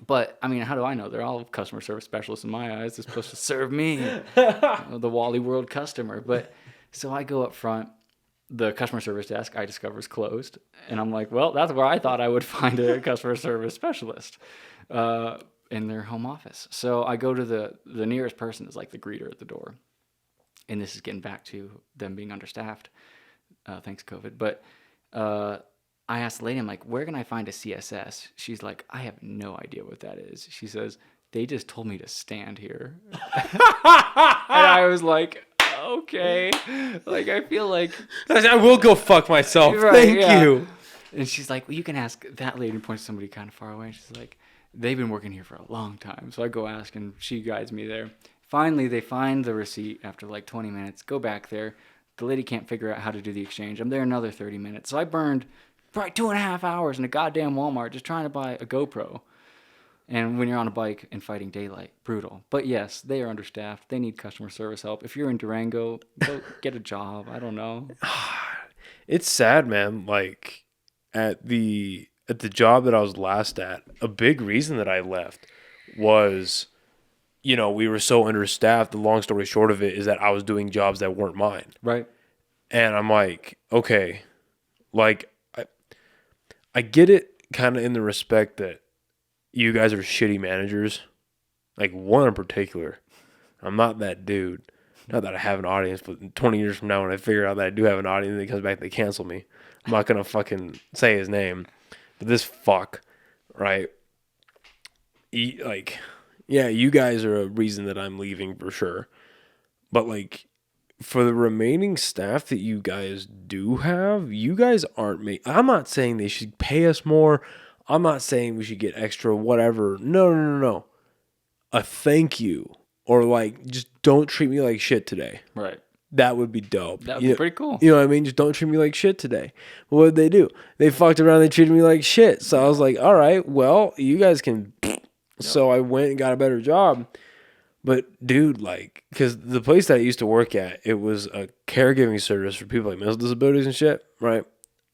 But, I mean, how do I know? They're all customer service specialists in my eyes. They're supposed to serve me, the Wally World customer. But, so I go up front. The customer service desk I discover is closed. And I'm like, well, that's where I thought I would find a customer service specialist in their home office. So I go to the nearest person is like the greeter at the door. And this is getting back to them being understaffed. Thanks, COVID. But I asked the lady, I'm like, where can I find a CSS? She's like, I have no idea what that is. She says, they just told me to stand here. And I was like, okay. Like, I feel like I will go fuck myself. Right, Thank yeah. you. And she's like, well, you can ask that lady, and points to somebody kind of far away. She's like, they've been working here for a long time. So I go ask, and she guides me there. Finally, they find the receipt after like 20 minutes, go back there. The lady can't figure out how to do the exchange. I'm there another 30 minutes. So I burned probably 2.5 hours in a goddamn Walmart just trying to buy a GoPro. And when you're on a bike and fighting daylight, brutal. But yes, they are understaffed. They need customer service help. If you're in Durango, go get a job. I don't know. It's sad, man. Like at the job that I was last at, a big reason that I left was, you know, we were so understaffed. The long story short of it is that I was doing jobs that weren't mine. Right. And I'm like, okay, like I get it kind of in the respect that you guys are shitty managers. Like one in particular. I'm not that dude. Not that I have an audience, but 20 years from now when I figure out that I do have an audience and it comes back and they cancel me, I'm not going to fucking say his name. But this fuck, right? Like, yeah, you guys are a reason that I'm leaving for sure. But like, for the remaining staff that you guys do have, you guys aren't I'm not saying they should pay us more. I'm not saying we should get extra whatever. No. A thank you. Or like, just don't treat me like shit today. Right. That would be dope. That would be pretty cool. You know what I mean? Just don't treat me like shit today. But what did they do? They fucked around. They treated me like shit. So I was like, all right, well, you guys can. Yep. So I went and got a better job. But dude, like, because the place that I used to work at, it was a caregiving service for people like mental disabilities and shit, right?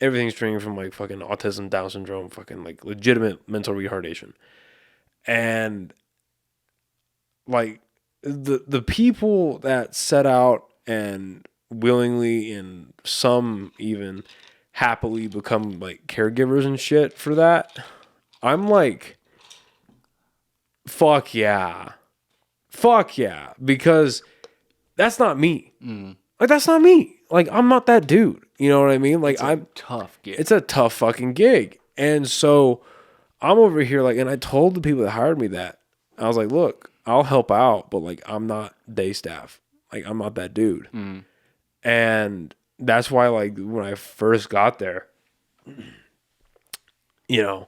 Everything's ranging from like fucking autism, Down syndrome, fucking like legitimate mental retardation. And like the people that set out and willingly and some even happily become like caregivers and shit for that, I'm like, fuck yeah. Fuck yeah. Because that's not me. Like, that's not me. Like, I'm not that dude. You know what I mean? Like, I'm tough gig. It's a tough fucking gig. And so I'm over here like, and I told the people that hired me that, I was like, look, I'll help out, but like, I'm not day staff. Like, I'm not that dude. And that's why, like, when I first got there, you know,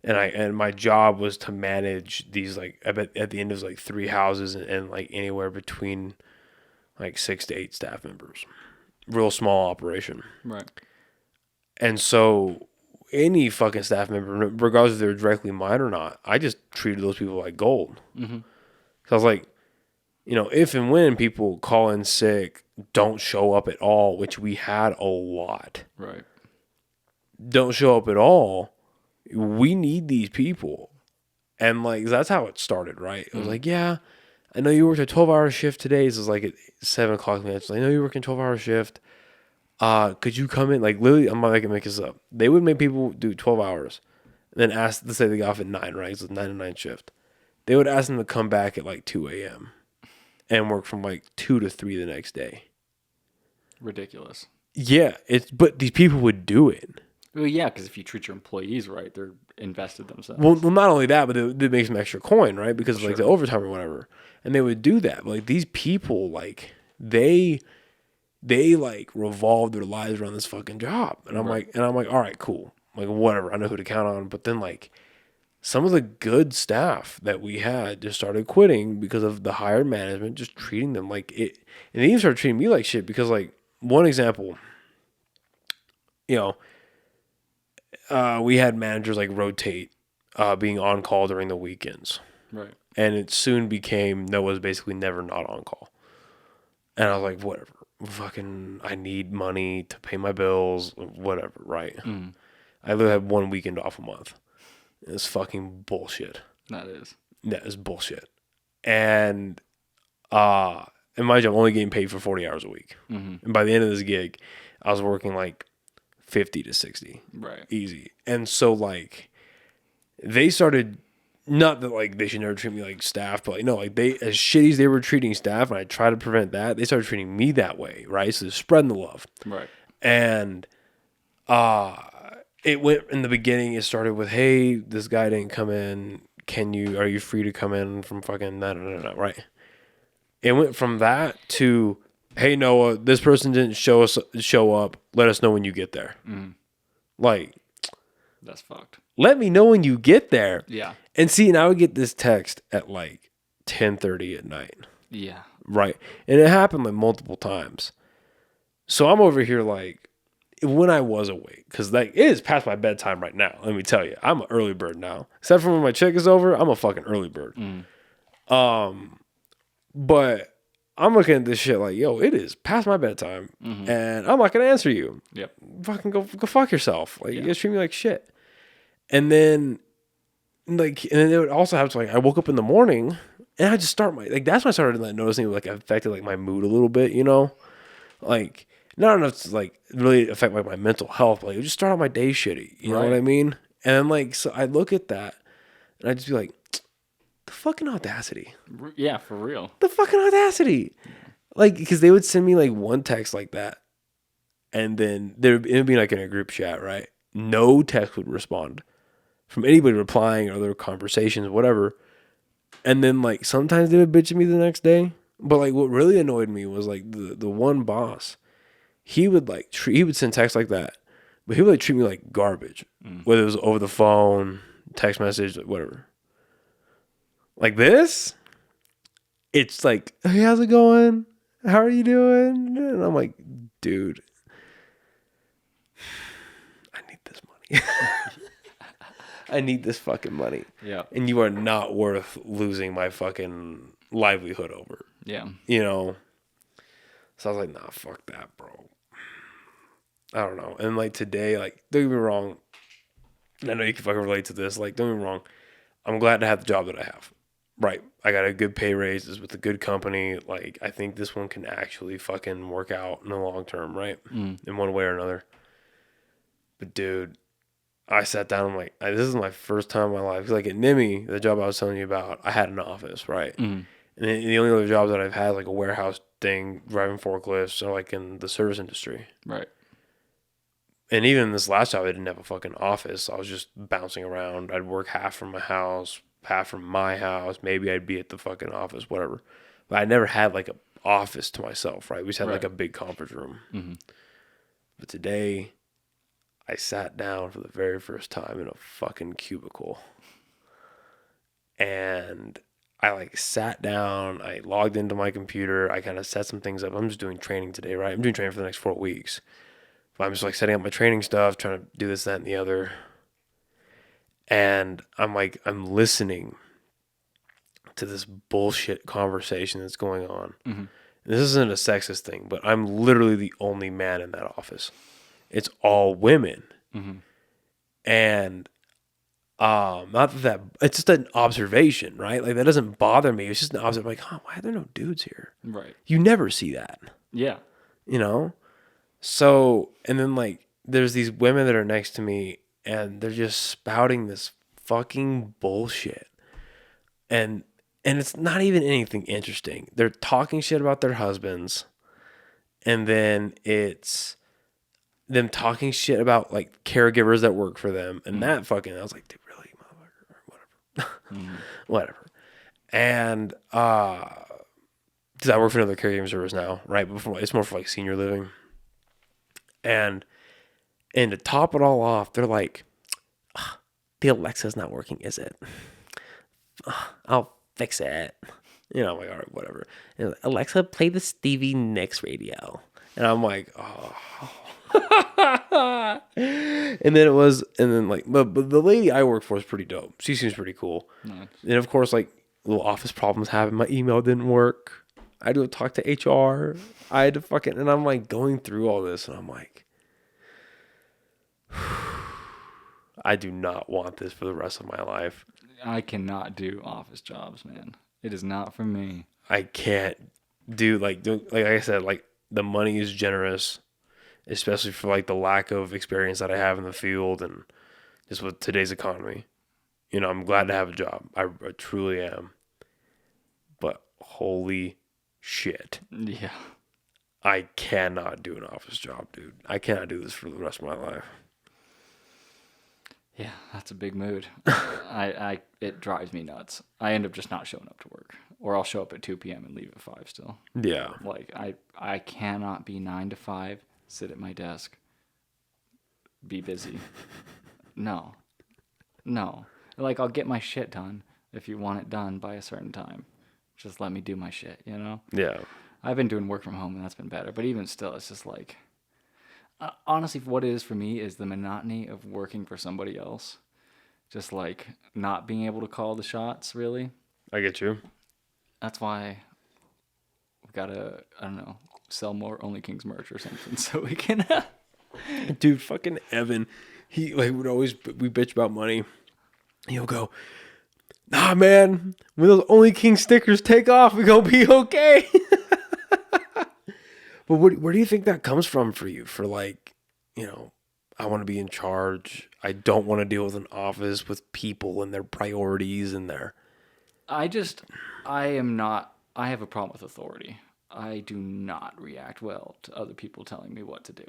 and my job was to manage these, like, I bet at the end it was like 3 houses and like anywhere between like 6 to 8 staff members. Real small operation. Right. And so any fucking staff member, regardless if they're directly mine or not, I just treated those people like gold. So I was like, you know, if and when people call in sick, don't show up at all, which we had a lot. Right. Don't show up at all. We need these people. And like, that's how it started, right? It was like, yeah, I know you worked a 12-hour shift today. This is like at 7 o'clock. I know you work a 12-hour shift. Could you come in? Like, literally, I'm not going to make this up. They would make people do 12 hours. And then ask, let's say they got off at 9, right? It's a 9 to 9 shift. They would ask them to come back at like 2 a.m. and work from like 2 to 3 the next day. Ridiculous. Yeah, but these people would do it. Well, yeah, because if you treat your employees right, they're invested themselves. Well, not only that, but they make some extra coin, right? Because of like the overtime or whatever. And they would do that. But like these people, like, they they like revolve their lives around this fucking job. And I'm Right. like, all right, cool. Like, whatever. I know who to count on. But then like some of the good staff that we had just started quitting because of the higher management just treating them like it. And they even started treating me like shit because, like, one example, you know, we had managers like rotate being on call during the weekends. Right. And it soon became Noah's basically never not on call. And I was like, whatever. Fucking, I need money to pay my bills, whatever, right? I literally had 1 weekend off a month. It's fucking bullshit. That is. Yeah, it's bullshit. And mind you, I'm only getting paid for 40 hours a week. And by the end of this gig, I was working like 50 to 60. Right. Easy. And so like they started, not that like they should never treat me like staff, but like, no, like they, as shitty as they were treating staff, and I tried to prevent that, they started treating me that way, right? So they're spreading the love. Right. And it went in the beginning, it started with, hey, this guy didn't come in. Are you free to come in from fucking no, right? It went from that to, hey, Noah, this person didn't show up. Let us know when you get there. Like, that's fucked. Let me know when you get there. Yeah. And see, now I would get this text at like 10:30 at night. Yeah. Right. And it happened like multiple times. So I'm over here like, when I was awake, because like it is past my bedtime right now. Let me tell you, I'm an early bird now. Except for when my chick is over, I'm a fucking early bird. But I'm looking at this shit like, yo, it is past my bedtime, and I'm not gonna answer you. Yep. Fucking go fuck yourself. Like you guys treat me like shit. And then it would also have to like I woke up in the morning and I just start that's when I started like noticing it like affected like my mood a little bit, you know, like. Not enough to like really affect like my mental health, but like it would just start out my day shitty. You know what I mean? And then like so I look at that and I just be like, the fucking audacity. Yeah, for real. The fucking audacity. Like, because they would send me like one text like that, and then it would be like in a group chat, right? No text would respond from anybody replying or their conversations, whatever. And then like sometimes they would bitch at me the next day. But like what really annoyed me was like the one boss. He would like he would send texts like that, but he would like treat me like garbage, whether it was over the phone, text message, whatever. Like this, it's like, hey, how's it going? How are you doing? And I'm like, dude, I need this money. I need this fucking money. Yeah. And you are not worth losing my fucking livelihood over. Yeah. You know? So I was like, nah, fuck that, bro. I don't know. And like today, like, don't get me wrong. I know you can fucking relate to this. Like, don't get me wrong. I'm glad to have the job that I have. Right. I got a good pay raise. It's with a good company. Like, I think this one can actually fucking work out in the long term, right? In one way or another. But dude, I sat down. I'm like, this is my first time in my life. Like at NIMI, the job I was telling you about, I had an office, right? And the only other jobs that I've had, like a warehouse thing, driving forklifts, or like in the service industry. Right. And even this last job, I didn't have a fucking office. I was just bouncing around. I'd work half from my house, half from my house. Maybe I'd be at the fucking office, whatever. But I never had like an office to myself, right? We just had like a big conference room. But today, I sat down for the very first time in a fucking cubicle. And I like sat down. I logged into my computer. I kind of set some things up. I'm just doing training today, right? I'm doing training for the next 4 weeks. I'm just like setting up my training stuff, trying to do this, that, and the other. And I'm listening to this bullshit conversation that's going on. This isn't a sexist thing, but I'm literally the only man in that office. It's all women. And not that it's just an observation, right? Like that doesn't bother me. It's just an observation. Like, why are there no dudes here? Right. You never see that. Yeah. You know? So, and then like, there's these women that are next to me and they're just spouting this fucking bullshit. And it's not even anything interesting. They're talking shit about their husbands. And then it's them talking shit about like caregivers that work for them. And that fucking, I was like, dude, really, motherfucker, whatever. Whatever. And, because I work for another caregiving service now, right? Before it's more for like senior living, and to top it all off, they're like, the Alexa's not working, is it? I'll fix it. You know, I'm like, all right, whatever. And Alexa, play the Stevie Nicks radio. And I'm like, oh. And then like, but the lady I work for is pretty dope. She seems pretty cool. Nice. And of course, like, little office problems happened. My email didn't work. I had to talk to HR. I had to and I'm like going through all this, and I'm like, I do not want this for the rest of my life. I cannot do office jobs, man. It is not for me. I can't do like I said, like the money is generous, especially for like the lack of experience that I have in the field and just with today's economy. You know, I'm glad to have a job. I truly am. But holy shit. Yeah. I cannot do an office job, dude. I cannot do this for the rest of my life. Yeah, that's a big mood. It drives me nuts. I end up just not showing up to work, or I'll show up at 2 p.m. and leave at 5 still. Yeah. Like I cannot be 9 to 5, sit at my desk, be busy. No. Like, I'll get my shit done if you want it done by a certain time. Just let me do my shit, you know? Yeah. I've been doing work from home, and that's been better. But even still, it's just like, honestly, what it is for me is the monotony of working for somebody else. Just like not being able to call the shots, really. I get you. That's why we've got to, I don't know, sell more OnlyKings merch or something so we can. Dude, fucking Evan, he like we bitch about money. He'll go, nah, man, when those OnlyKings stickers take off, we gonna be okay. But where do you think that comes from for you? For like, you know, I want to be in charge. I don't want to deal with an office with people and their priorities and their. I have a problem with authority. I do not react well to other people telling me what to do.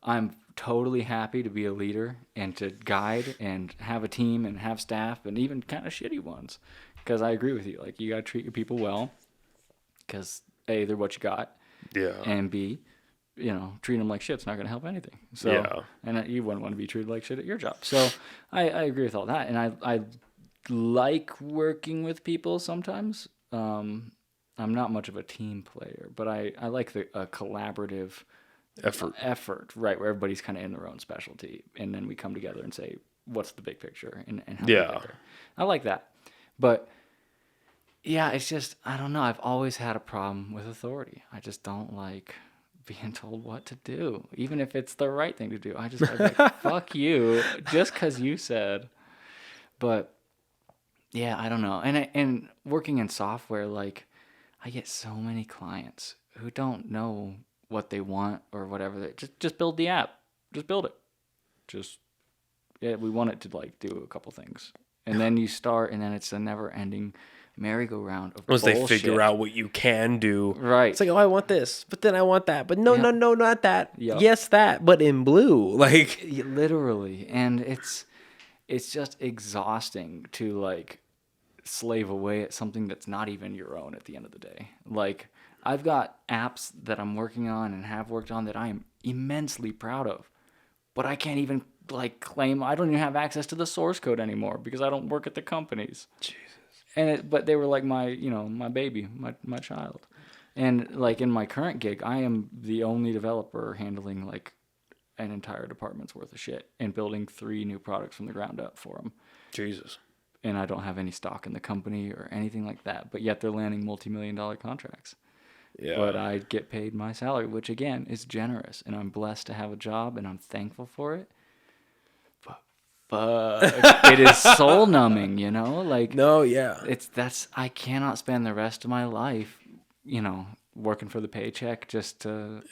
I'm totally happy to be a leader and to guide and have a team and have staff and even kind of shitty ones. Because I agree with you. Like, you got to treat your people well. Because A, they're what you got. Yeah. And B, you know, treating them like shit's not going to help anything. So, yeah. And you wouldn't want to be treated like shit at your job. So I agree with all that. And I like working with people sometimes. I'm not much of a team player, but I like a collaborative effort, right, where everybody's kind of in their own specialty. And then we come together and say, what's the big picture and how do we get there? I like that. But yeah, it's just, I don't know. I've always had a problem with authority. I just don't like being told what to do, even if it's the right thing to do. I'm like, fuck you, just because you said. But yeah, I don't know. And working in software, like, I get so many clients who don't know what they want or whatever. Just build the app. Just build it. We want it to like do a couple things, and then you start, and then it's a never-ending merry-go-round of once bullshit. They figure out what you can do, right? It's like, oh, I want this, but then I want that, but no, not that. Yep. Yes, that, but in blue, like literally. And it's just exhausting to like slave away at something that's not even your own at the end of the day. Like, I've got apps that I'm working on and have worked on that I am immensely proud of, but I can't even like claim, I don't even have access to the source code anymore because I don't work at the companies. Jesus. But they were like my baby, my child. And like in my current gig, I am the only developer handling like an entire department's worth of shit and building 3 new products from the ground up for them. Jesus. And I don't have any stock in the company or anything like that. But yet they're landing multi-million-dollar contracts. Yeah. But I get paid my salary, which again is generous. And I'm blessed to have a job and I'm thankful for it. It is soul numbing, you know? Like, no, yeah. I cannot spend the rest of my life, you know, working for the paycheck just to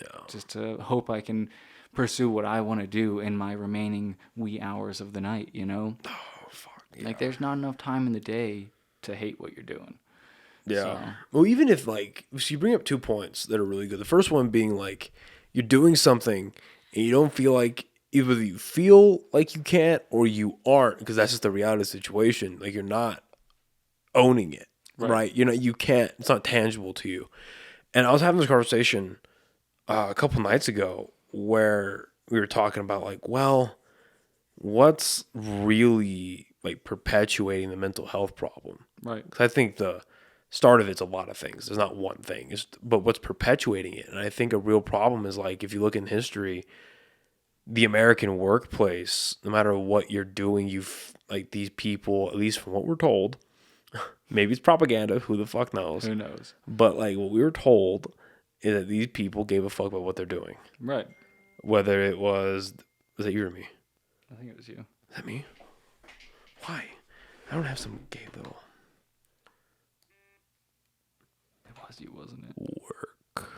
hope I can pursue what I want to do in my remaining wee hours of the night, you know? Oh, fuck. Yeah. Like, there's not enough time in the day to hate what you're doing. Yeah. So. Well, even if like, so you bring up 2 points that are really good. The first one being like, you're doing something and you don't feel like, either you feel like you can't or you aren't, because that's just the reality of the situation. Like, you're not owning it. right? You know, you can't. It's not tangible to you. And I was having this conversation a couple nights ago where we were talking about like, well, what's really like perpetuating the mental health problem? Right. Because I think the start of it's a lot of things. There's not one thing, but what's perpetuating it? And I think a real problem is like if you look in history, the American workplace, no matter what you're doing, like these people, at least from what we're told, maybe it's propaganda, who the fuck knows? Who knows? But like what we were told is that these people gave a fuck about what they're doing. Right. Whether it was that you or me? I think it was you. Is that me? Why? I don't have some gay little It was you, wasn't it? work.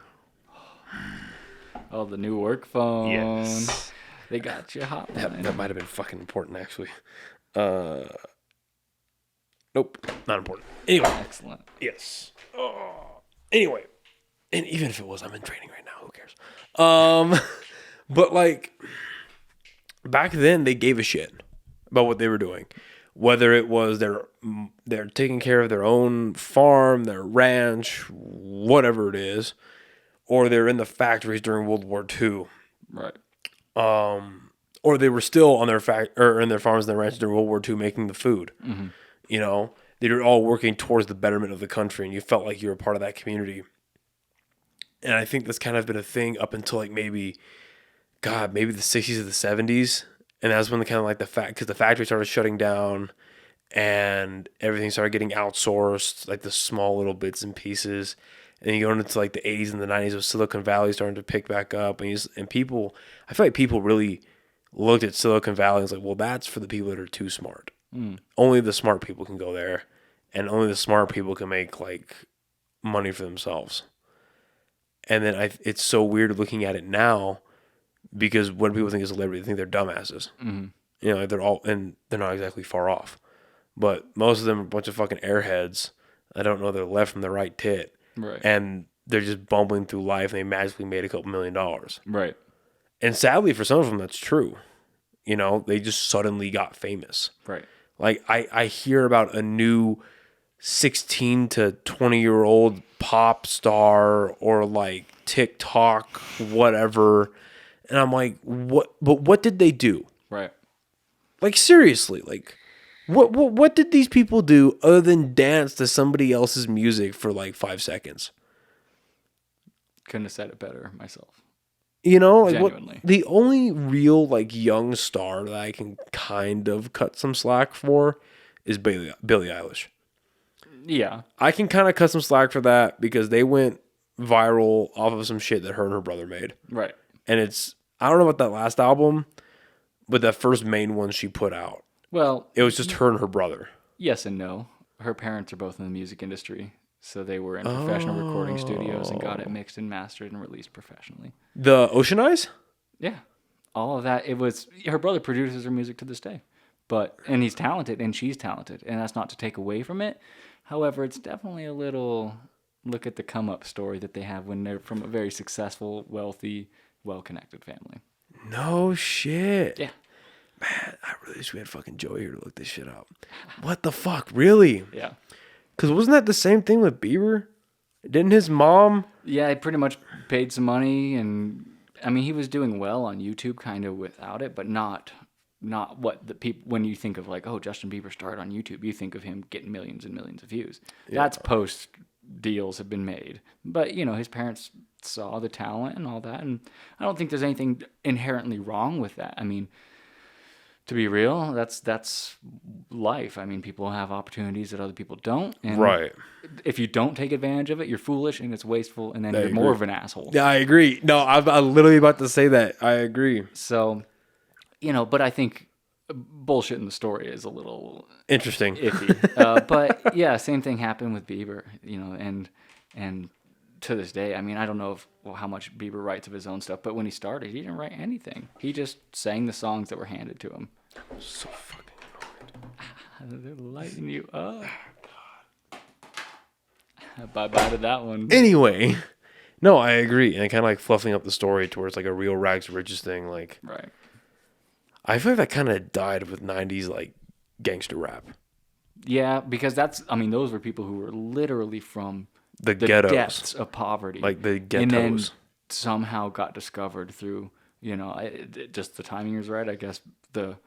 Oh, the new work phone. Yes. They got you hot. That might have been fucking important, actually. Nope, not important. Anyway. Excellent. Yes. Anyway, and even if it was, I'm in training right now. Who cares? But like back then, they gave a shit about what they were doing, whether it was they're taking care of their own farm, their ranch, whatever it is, or they're in the factories during World War II. Right. Or they were still on their in their farms and their ranches during World War II making the food. Mm-hmm. You know, they were all working towards the betterment of the country, and you felt like you were part of that community. And I think that's kind of been a thing up until like maybe the 60s or the 70s. And that's when because the factory started shutting down and everything started getting outsourced, like the small little bits and pieces. And then you go into like the 80s and the 90s with Silicon Valley starting to pick back up. And people, I feel like people really looked at Silicon Valley and was like, well, that's for the people that are too smart. Only the smart people can go there. And only the smart people can make like money for themselves. And then it's so weird looking at it now because when people think of celebrity, they think they're dumbasses. Mm-hmm. You know, they're not exactly far off. But most of them are a bunch of fucking airheads. I don't know their left from their right tit. Right. And they're just bumbling through life and they magically made a couple $1 million. Right. And sadly, for some of them, that's true. You know, they just suddenly got famous. Right. Like, I hear about a new 16 to 20-year-old pop star or like TikTok, whatever. And I'm like, what? But what did they do? Right. Like, seriously, like, what did these people do other than dance to somebody else's music for like 5 seconds? Couldn't have said it better myself. You know, like Genuinely. the only real like young star that I can kind of cut some slack for is Billie Eilish. Yeah. I can kind of cut some slack for that because they went viral off of some shit that her and her brother made. Right. And I don't know about that last album, but that first main one she put out. Well, It was just her and her brother. yes and no. Her parents are both in the music industry, so they were in professional recording studios and got it mixed and mastered and released professionally. The Ocean Eyes? Yeah. All of that. It was her brother produces her music to this day. And he's talented and she's talented, and that's not to take away from it. However, it's definitely a little look at the come up story that they have when they're from a very successful, wealthy, well-connected family. No shit. Yeah. Man, I really wish we had fucking Joey here to look this shit up. What the fuck? Really? Yeah. Because wasn't that the same thing with Bieber? Didn't his mom? Yeah, he pretty much paid some money, and I mean, he was doing well on YouTube kind of without it, but not what the people, when you think of like, oh, Justin Bieber started on YouTube, you think of him getting millions and millions of views. Yeah. That's post deals have been made. But, you know, his parents saw the talent and all that, and I don't think there's anything inherently wrong with that. I mean, to be real, that's life. I mean, people have opportunities that other people don't. And Right. if you don't take advantage of it, you're foolish and it's wasteful, and then you're more of an asshole. Yeah, I agree. No, I'm literally about to say that. I agree. So, you know, but I think bullshit in the story is a little Interesting. iffy. But yeah, same thing happened with Bieber, you know, and to this day, I mean, I don't know how much Bieber writes of his own stuff, but when he started, he didn't write anything. He just sang the songs that were handed to him. So fucking They're lighting you up. Bye-bye to that one. Anyway, no, I agree. And kind of like fluffing up the story towards like a real rags to riches thing. Like, Right. I feel like that kind of died with 90s like gangster rap. Yeah, because those were people who were literally from The the ghettos. depths of poverty. Like the And then ghettos. somehow got discovered through, just the timing is right. I guess the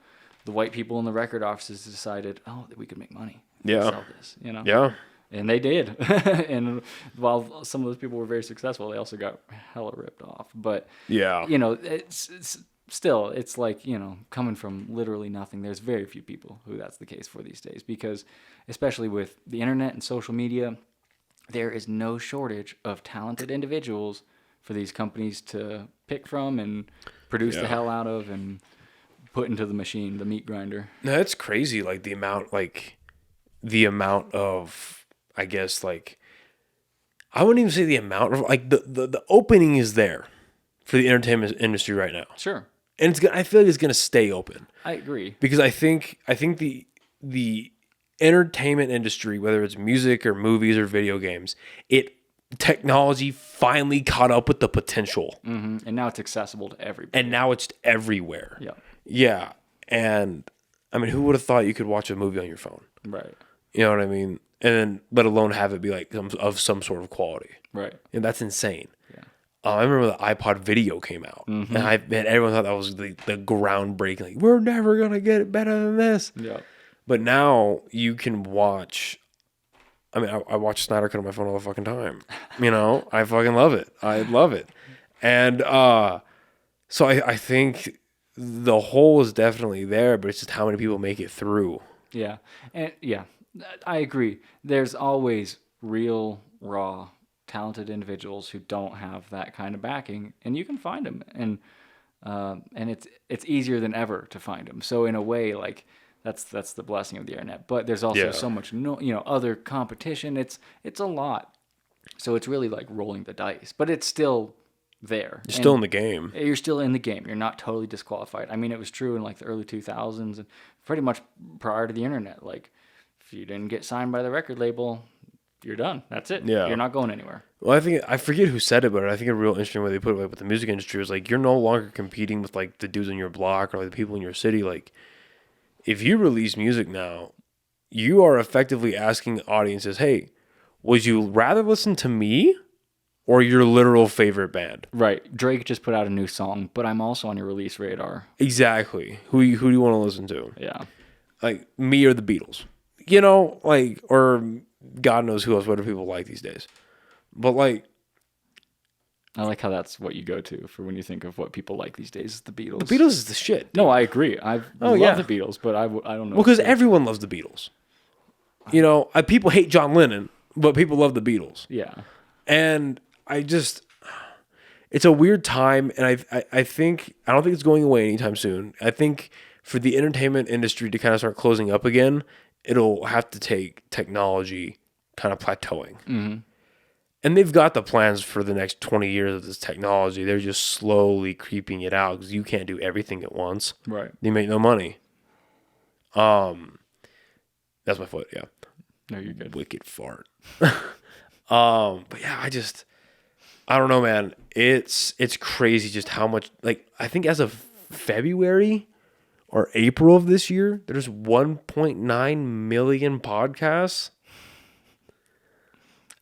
white people in the record offices decided, that we could make money. Yeah. Sell this, Yeah. And they did. And while some of those people were very successful, they also got hella ripped off. But, Yeah. it's still, it's like, coming from literally nothing, there's very few people who that's the case for these days. Because especially with the internet and social media, there is no shortage of talented individuals for these companies to pick from and produce the hell out of and put into the machine, the meat grinder. No, it's crazy. Like the amount of, I guess, like, I wouldn't even say the amount of, like, the opening is there for the entertainment industry right now. Sure. And I feel like it's going to stay open. I agree. Because I think the entertainment industry, whether it's music or movies or video games, technology finally caught up with the potential. Mm-hmm. And now it's accessible to everybody. And now it's everywhere. Yeah. Yeah. And I mean, who would have thought you could watch a movie on your phone? Right. You know what I mean? And then let alone have it be like of some sort of quality. Right. And that's insane. Yeah. I remember the iPod video came out. Mm-hmm. And everyone thought that was the groundbreaking. Like, we're never going to get it better than this. Yeah. But now you can watch. I mean, I watch Snyder Cut on my phone all the fucking time. I fucking love it. I love it. And so I think the hole is definitely there, but it's just how many people make it through. Yeah. And yeah, I agree. There's always real, raw, talented individuals who don't have that kind of backing, and you can find them. And it's easier than ever to find them. So in a way, like, that's the blessing of the internet. But there's also so much other competition. It's a lot. So it's really like rolling the dice. But it's still there. You're still in the game. You're still in the game. You're not totally disqualified. I mean, it was true in like the early 2000s and pretty much prior to the internet. Like, if you didn't get signed by the record label, you're done. That's it. Yeah. You're not going anywhere. Well, I forget who said it, but I think a real interesting way they put it, like, with the music industry was like, you're no longer competing with like the dudes on your block or like the people in your city. Like, if you release music now, you are effectively asking audiences, hey, would you rather listen to me or your literal favorite band? Right. Drake just put out a new song, but I'm also on your release radar. Exactly. Who do you want to listen to? Yeah. Like, me or the Beatles? Like, or God knows who else, what do people like these days? But like, I like how that's what you go to for when you think of what people like these days is the Beatles. the Beatles is the shit. No, I agree. I love yeah. the Beatles, but I don't know. Well, because everyone loves the Beatles. People hate John Lennon, but people love the Beatles. Yeah. And it's a weird time, and I don't think it's going away anytime soon. I think for the entertainment industry to kind of start closing up again, it'll have to take technology kind of plateauing. Mm-hmm. And they've got the plans for the next 20 years of this technology. They're just slowly creeping it out because you can't do everything at once. Right. You make no money. That's my foot, yeah. No, you're good. Wicked fart. But yeah, I don't know, man. It's crazy just how much, like, I think as of February or April of this year, there's 1.9 million podcasts.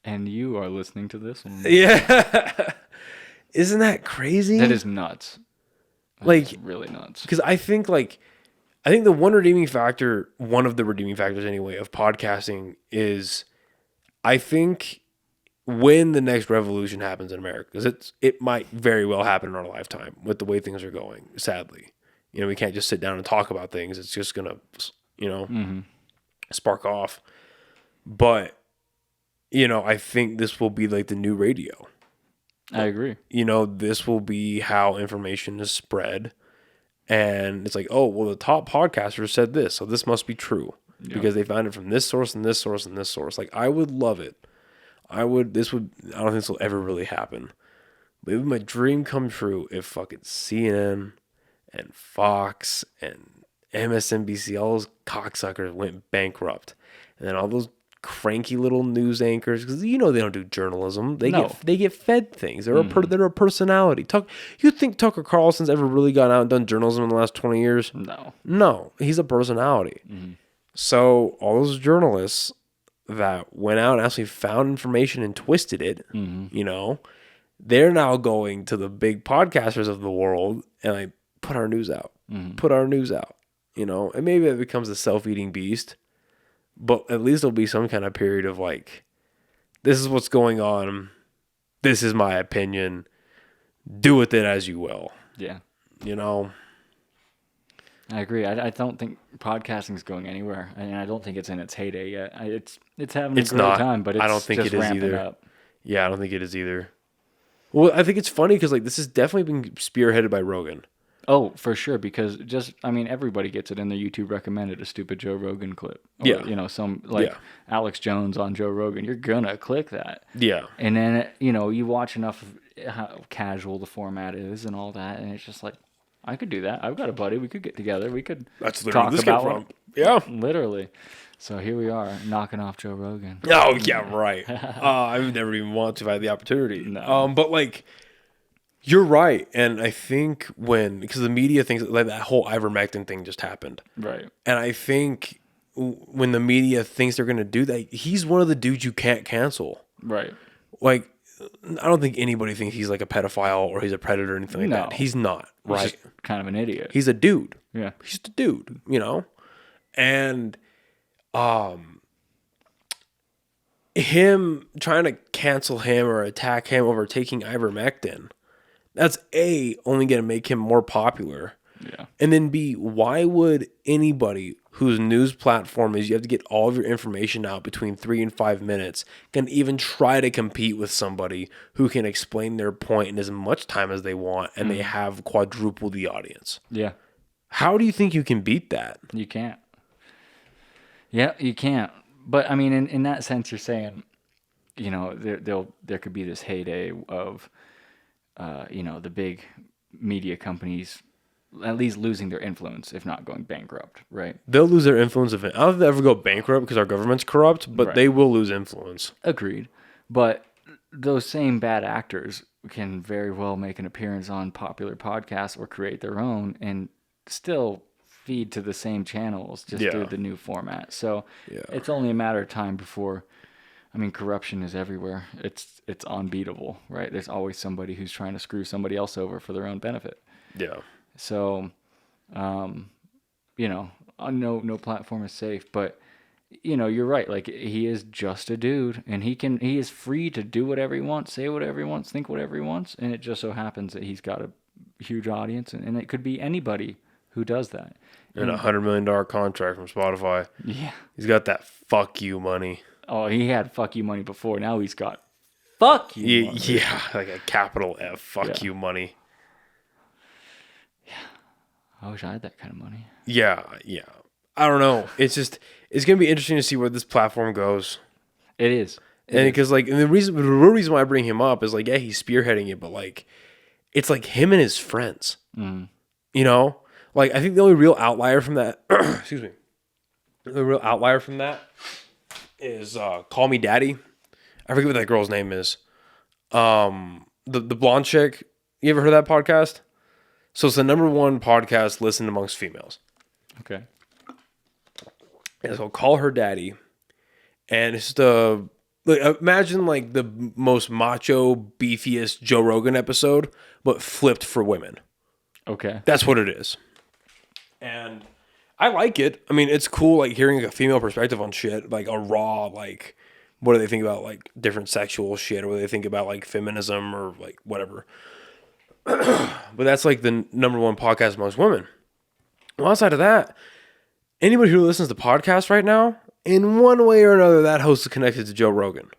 And you are listening to this one. Yeah. Isn't that crazy? That is nuts. Like, really nuts. Because I think the one of the redeeming factors anyway of podcasting is, I think, when the next revolution happens in America, because it might very well happen in our lifetime with the way things are going, sadly. We can't just sit down and talk about things. It's just going to, spark off. But, I think this will be like the new radio. I agree. This will be how information is spread. And it's like, oh, well, the top podcaster said this, so this must be true. Yeah. Because they found it from this source and this source and this source. Like, I would love it. I don't think this will ever really happen. But it would be my dream come true if fucking CNN and Fox and MSNBC, all those cocksuckers went bankrupt. And then all those cranky little news anchors, because they don't do journalism. They get fed things. They're a personality. You think Tucker Carlson's ever really gone out and done journalism in the last 20 years? No. No, he's a personality. So all those journalists that went out and actually found information and twisted it, you know, they're now going to the big podcasters of the world and like put our news out, you know, and maybe it becomes a self-eating beast, but at least there'll be some kind of period of like, this is what's going on. This is my opinion. Do with it as you will. Yeah. You know? I agree. I don't think podcasting is going anywhere, and I don't think it's in its heyday yet. It's having a great time, but I don't think just it is ramping either. up. Yeah, I don't think it is either. Well, I think it's funny because like this has definitely been spearheaded by Rogan. Oh, for sure, because everybody gets it in their YouTube recommended, a stupid Joe Rogan clip. Or, Yeah. You know, some like Alex Jones on Joe Rogan. You're gonna click that. Yeah. And then, you watch enough of how casual the format is and all that, and it's just like, I could do that. I've got a buddy. We could get together. We could That's literally talk this came about from. Yeah. Literally. So here we are, knocking off Joe Rogan. Oh, yeah, right. I've never even wanted to have had the opportunity. No. But like, you're right. And I think because the media thinks like that whole ivermectin thing just happened. Right. And I think when the media thinks they're going to do that, he's one of the dudes you can't cancel. Right. Like, I don't think anybody thinks he's like a pedophile or he's a predator or anything like that. He's not, right? He's just kind of an idiot. He's a dude. Yeah. He's just a dude, you know? And him trying to cancel him or attack him over taking ivermectin, that's only going to make him more popular. Yeah. And then B, why would anybody whose news platform is you have to get all of your information out between 3 and 5 minutes can even try to compete with somebody who can explain their point in as much time as they want and they have quadrupled the audience? Yeah. How do you think you can beat that? You can't. Yeah, you can't. But I mean, in that sense, you're saying, there could be this heyday of, the big media companies at least losing their influence, if not going bankrupt, right? They'll lose their influence if I don't know if they ever go bankrupt because our government's corrupt, but they will lose influence. Agreed. But those same bad actors can very well make an appearance on popular podcasts or create their own and still feed to the same channels just through the new format. So it's only a matter of time before, corruption is everywhere. It's unbeatable, right? There's always somebody who's trying to screw somebody else over for their own benefit. Yeah. So, no platform is safe, but you're right. Like, he is just a dude, and he is free to do whatever he wants, say whatever he wants, think whatever he wants. And it just so happens that he's got a huge audience, and it could be anybody who does that. And $100 million contract from Spotify. Yeah. He's got that fuck you money. Oh, he had fuck you money before. Now he's got fuck you money. Yeah, like a capital F, fuck you money. I wish I had that kind of money. Yeah. I don't know. It's going to be interesting to see where this platform goes. It is. And because, like, the real reason why I bring him up is, like, yeah, he's spearheading it, but, like, it's, like, him and his friends. Mm. You know? Like, I think the only real outlier from that, excuse me, the real outlier from that is Call Me Daddy. I forget what that girl's name is. The blonde chick. You ever heard of that podcast? So it's the #1 podcast listened amongst females. Okay. And so Call Her Daddy. And it's imagine like the most macho, beefiest Joe Rogan episode, but flipped for women. Okay. That's what it is. And I like it. I mean, it's cool like hearing like a female perspective on shit, like a raw, like what do they think about like different sexual shit, or what do they think about like feminism or like whatever. But that's like the #1 podcast amongst women. Well, outside of that, anybody who listens to podcasts right now, in one way or another, that host is connected to Joe Rogan.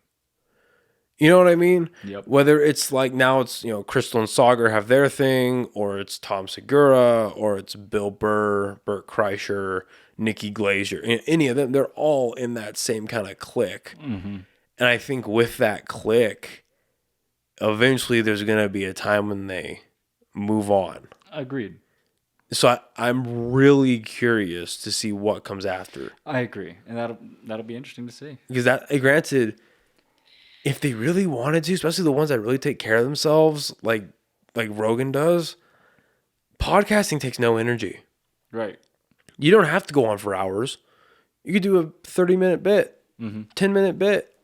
You know what I mean? Yep. Whether it's like now it's, Crystal and Sagar have their thing, or it's Tom Segura, or it's Bill Burr, Bert Kreischer, Nikki Glaser, any of them, they're all in that same kind of clique. Mm-hmm. And I think with that clique, eventually there's going to be a time when they move on. Agreed. So I'm really curious to see what comes after. I agree. And that'll be interesting to see. Because granted, if they really wanted to, especially the ones that really take care of themselves, like Rogan does, podcasting takes no energy. Right. You don't have to go on for hours. You could do a 30-minute bit, 10-minute bit.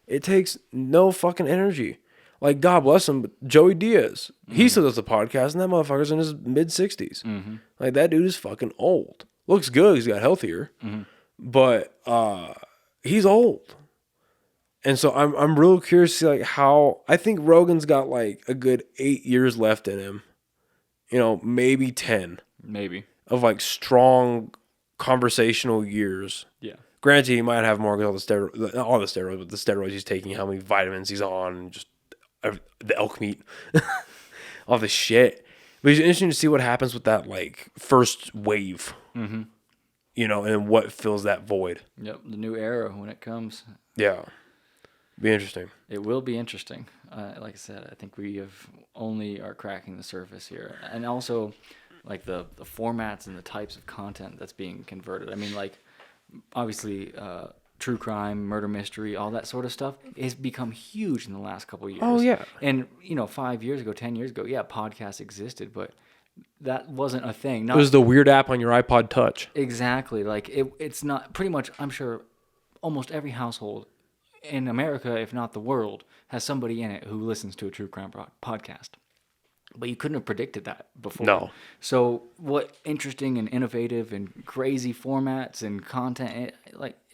It takes no fucking energy. Like, God bless him, but Joey Diaz, he still does a podcast, and that motherfucker's in his mid-60s. Like, that dude is fucking old. Looks good. He's got healthier. But he's old. And so I'm real curious to see, like, how... I think Rogan's got, like, a good 8 years left in him. You know, maybe 10. Maybe. Of, like, strong conversational years. Yeah. Granted, he might have more because all the steroids, but the steroids he's taking, how many vitamins he's on, and just the elk meat, all this shit. But it's interesting to see what happens with that, like, first wave, you know, and what fills that void. Yep, the new era when it comes. Yeah. Be interesting. It will be interesting. Like I said, I think we are cracking the surface here. And also, like, the formats and the types of content that's being converted. I mean, like, obviously, true crime, murder mystery, all that sort of stuff has become huge in the last couple of years. Oh, yeah. And, 5 years ago, 10 years ago, yeah, podcasts existed, but that wasn't a thing. It was the weird app on your iPod Touch. Exactly. Like, it's not... Pretty much, I'm sure, almost every household in America, if not the world, has somebody in it who listens to a true crime podcast. But you couldn't have predicted that before. No. So what interesting and innovative and crazy formats and content,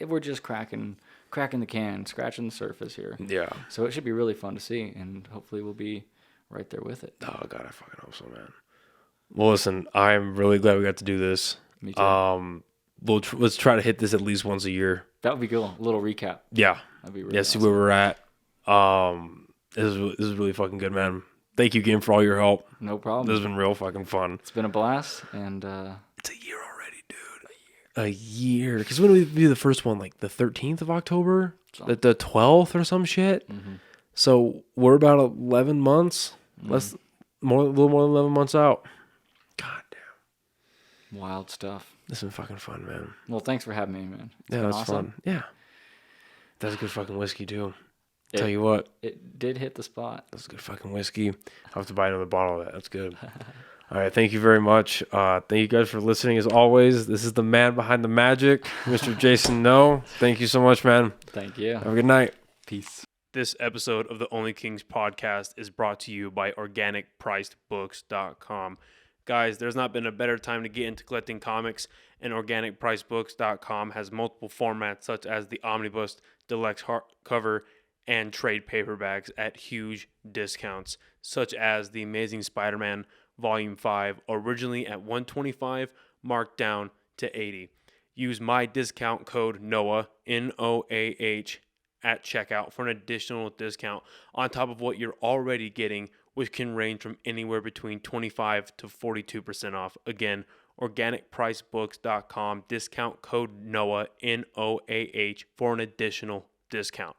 we're just cracking the can, scratching the surface here. Yeah. So it should be really fun to see, and hopefully we'll be right there with it. Oh, God, I fucking hope so, man. Well, listen, I'm really glad we got to do this. Me too. Let's try to hit this at least once a year. That would be cool. A little recap. Yeah. That'd be really awesome. See where we're at. This is really fucking good, man. Thank you again for all your help. No problem. This has been real fucking fun. It's been a blast, and it's a year already, dude. A year. Because when would we do the first one? Like the 13th of October? The 12th or some shit? So we're about 11 months. A little more than 11 months out. God damn. Wild stuff. This has been fucking fun, man. Well, thanks for having me, man. Yeah, that's awesome. Fun. Yeah. That's good fucking whiskey, too. Tell you what. It did hit the spot. That's good fucking whiskey. I'll have to buy another bottle of that. That's good. All right. Thank you very much. Thank you guys for listening as always. This is the man behind the magic, Mr. Jason No. Thank you so much, man. Thank you. Have a good night. Peace. This episode of the OnlyKings Podcast is brought to you by OrganicPricedBooks.com. Guys, there's not been a better time to get into collecting comics, and OrganicPricedBooks.com has multiple formats such as the Omnibus, Deluxe Hardcover, and trade paperbacks at huge discounts, such as The Amazing Spider-Man Volume 5, originally at $125, marked down to $80. Use my discount code NOAH, NOAH, at checkout for an additional discount on top of what you're already getting, which can range from anywhere between 25 to 42% off. Again, OrganicPricedBooks.com, discount code NOAH, NOAH, for an additional discount.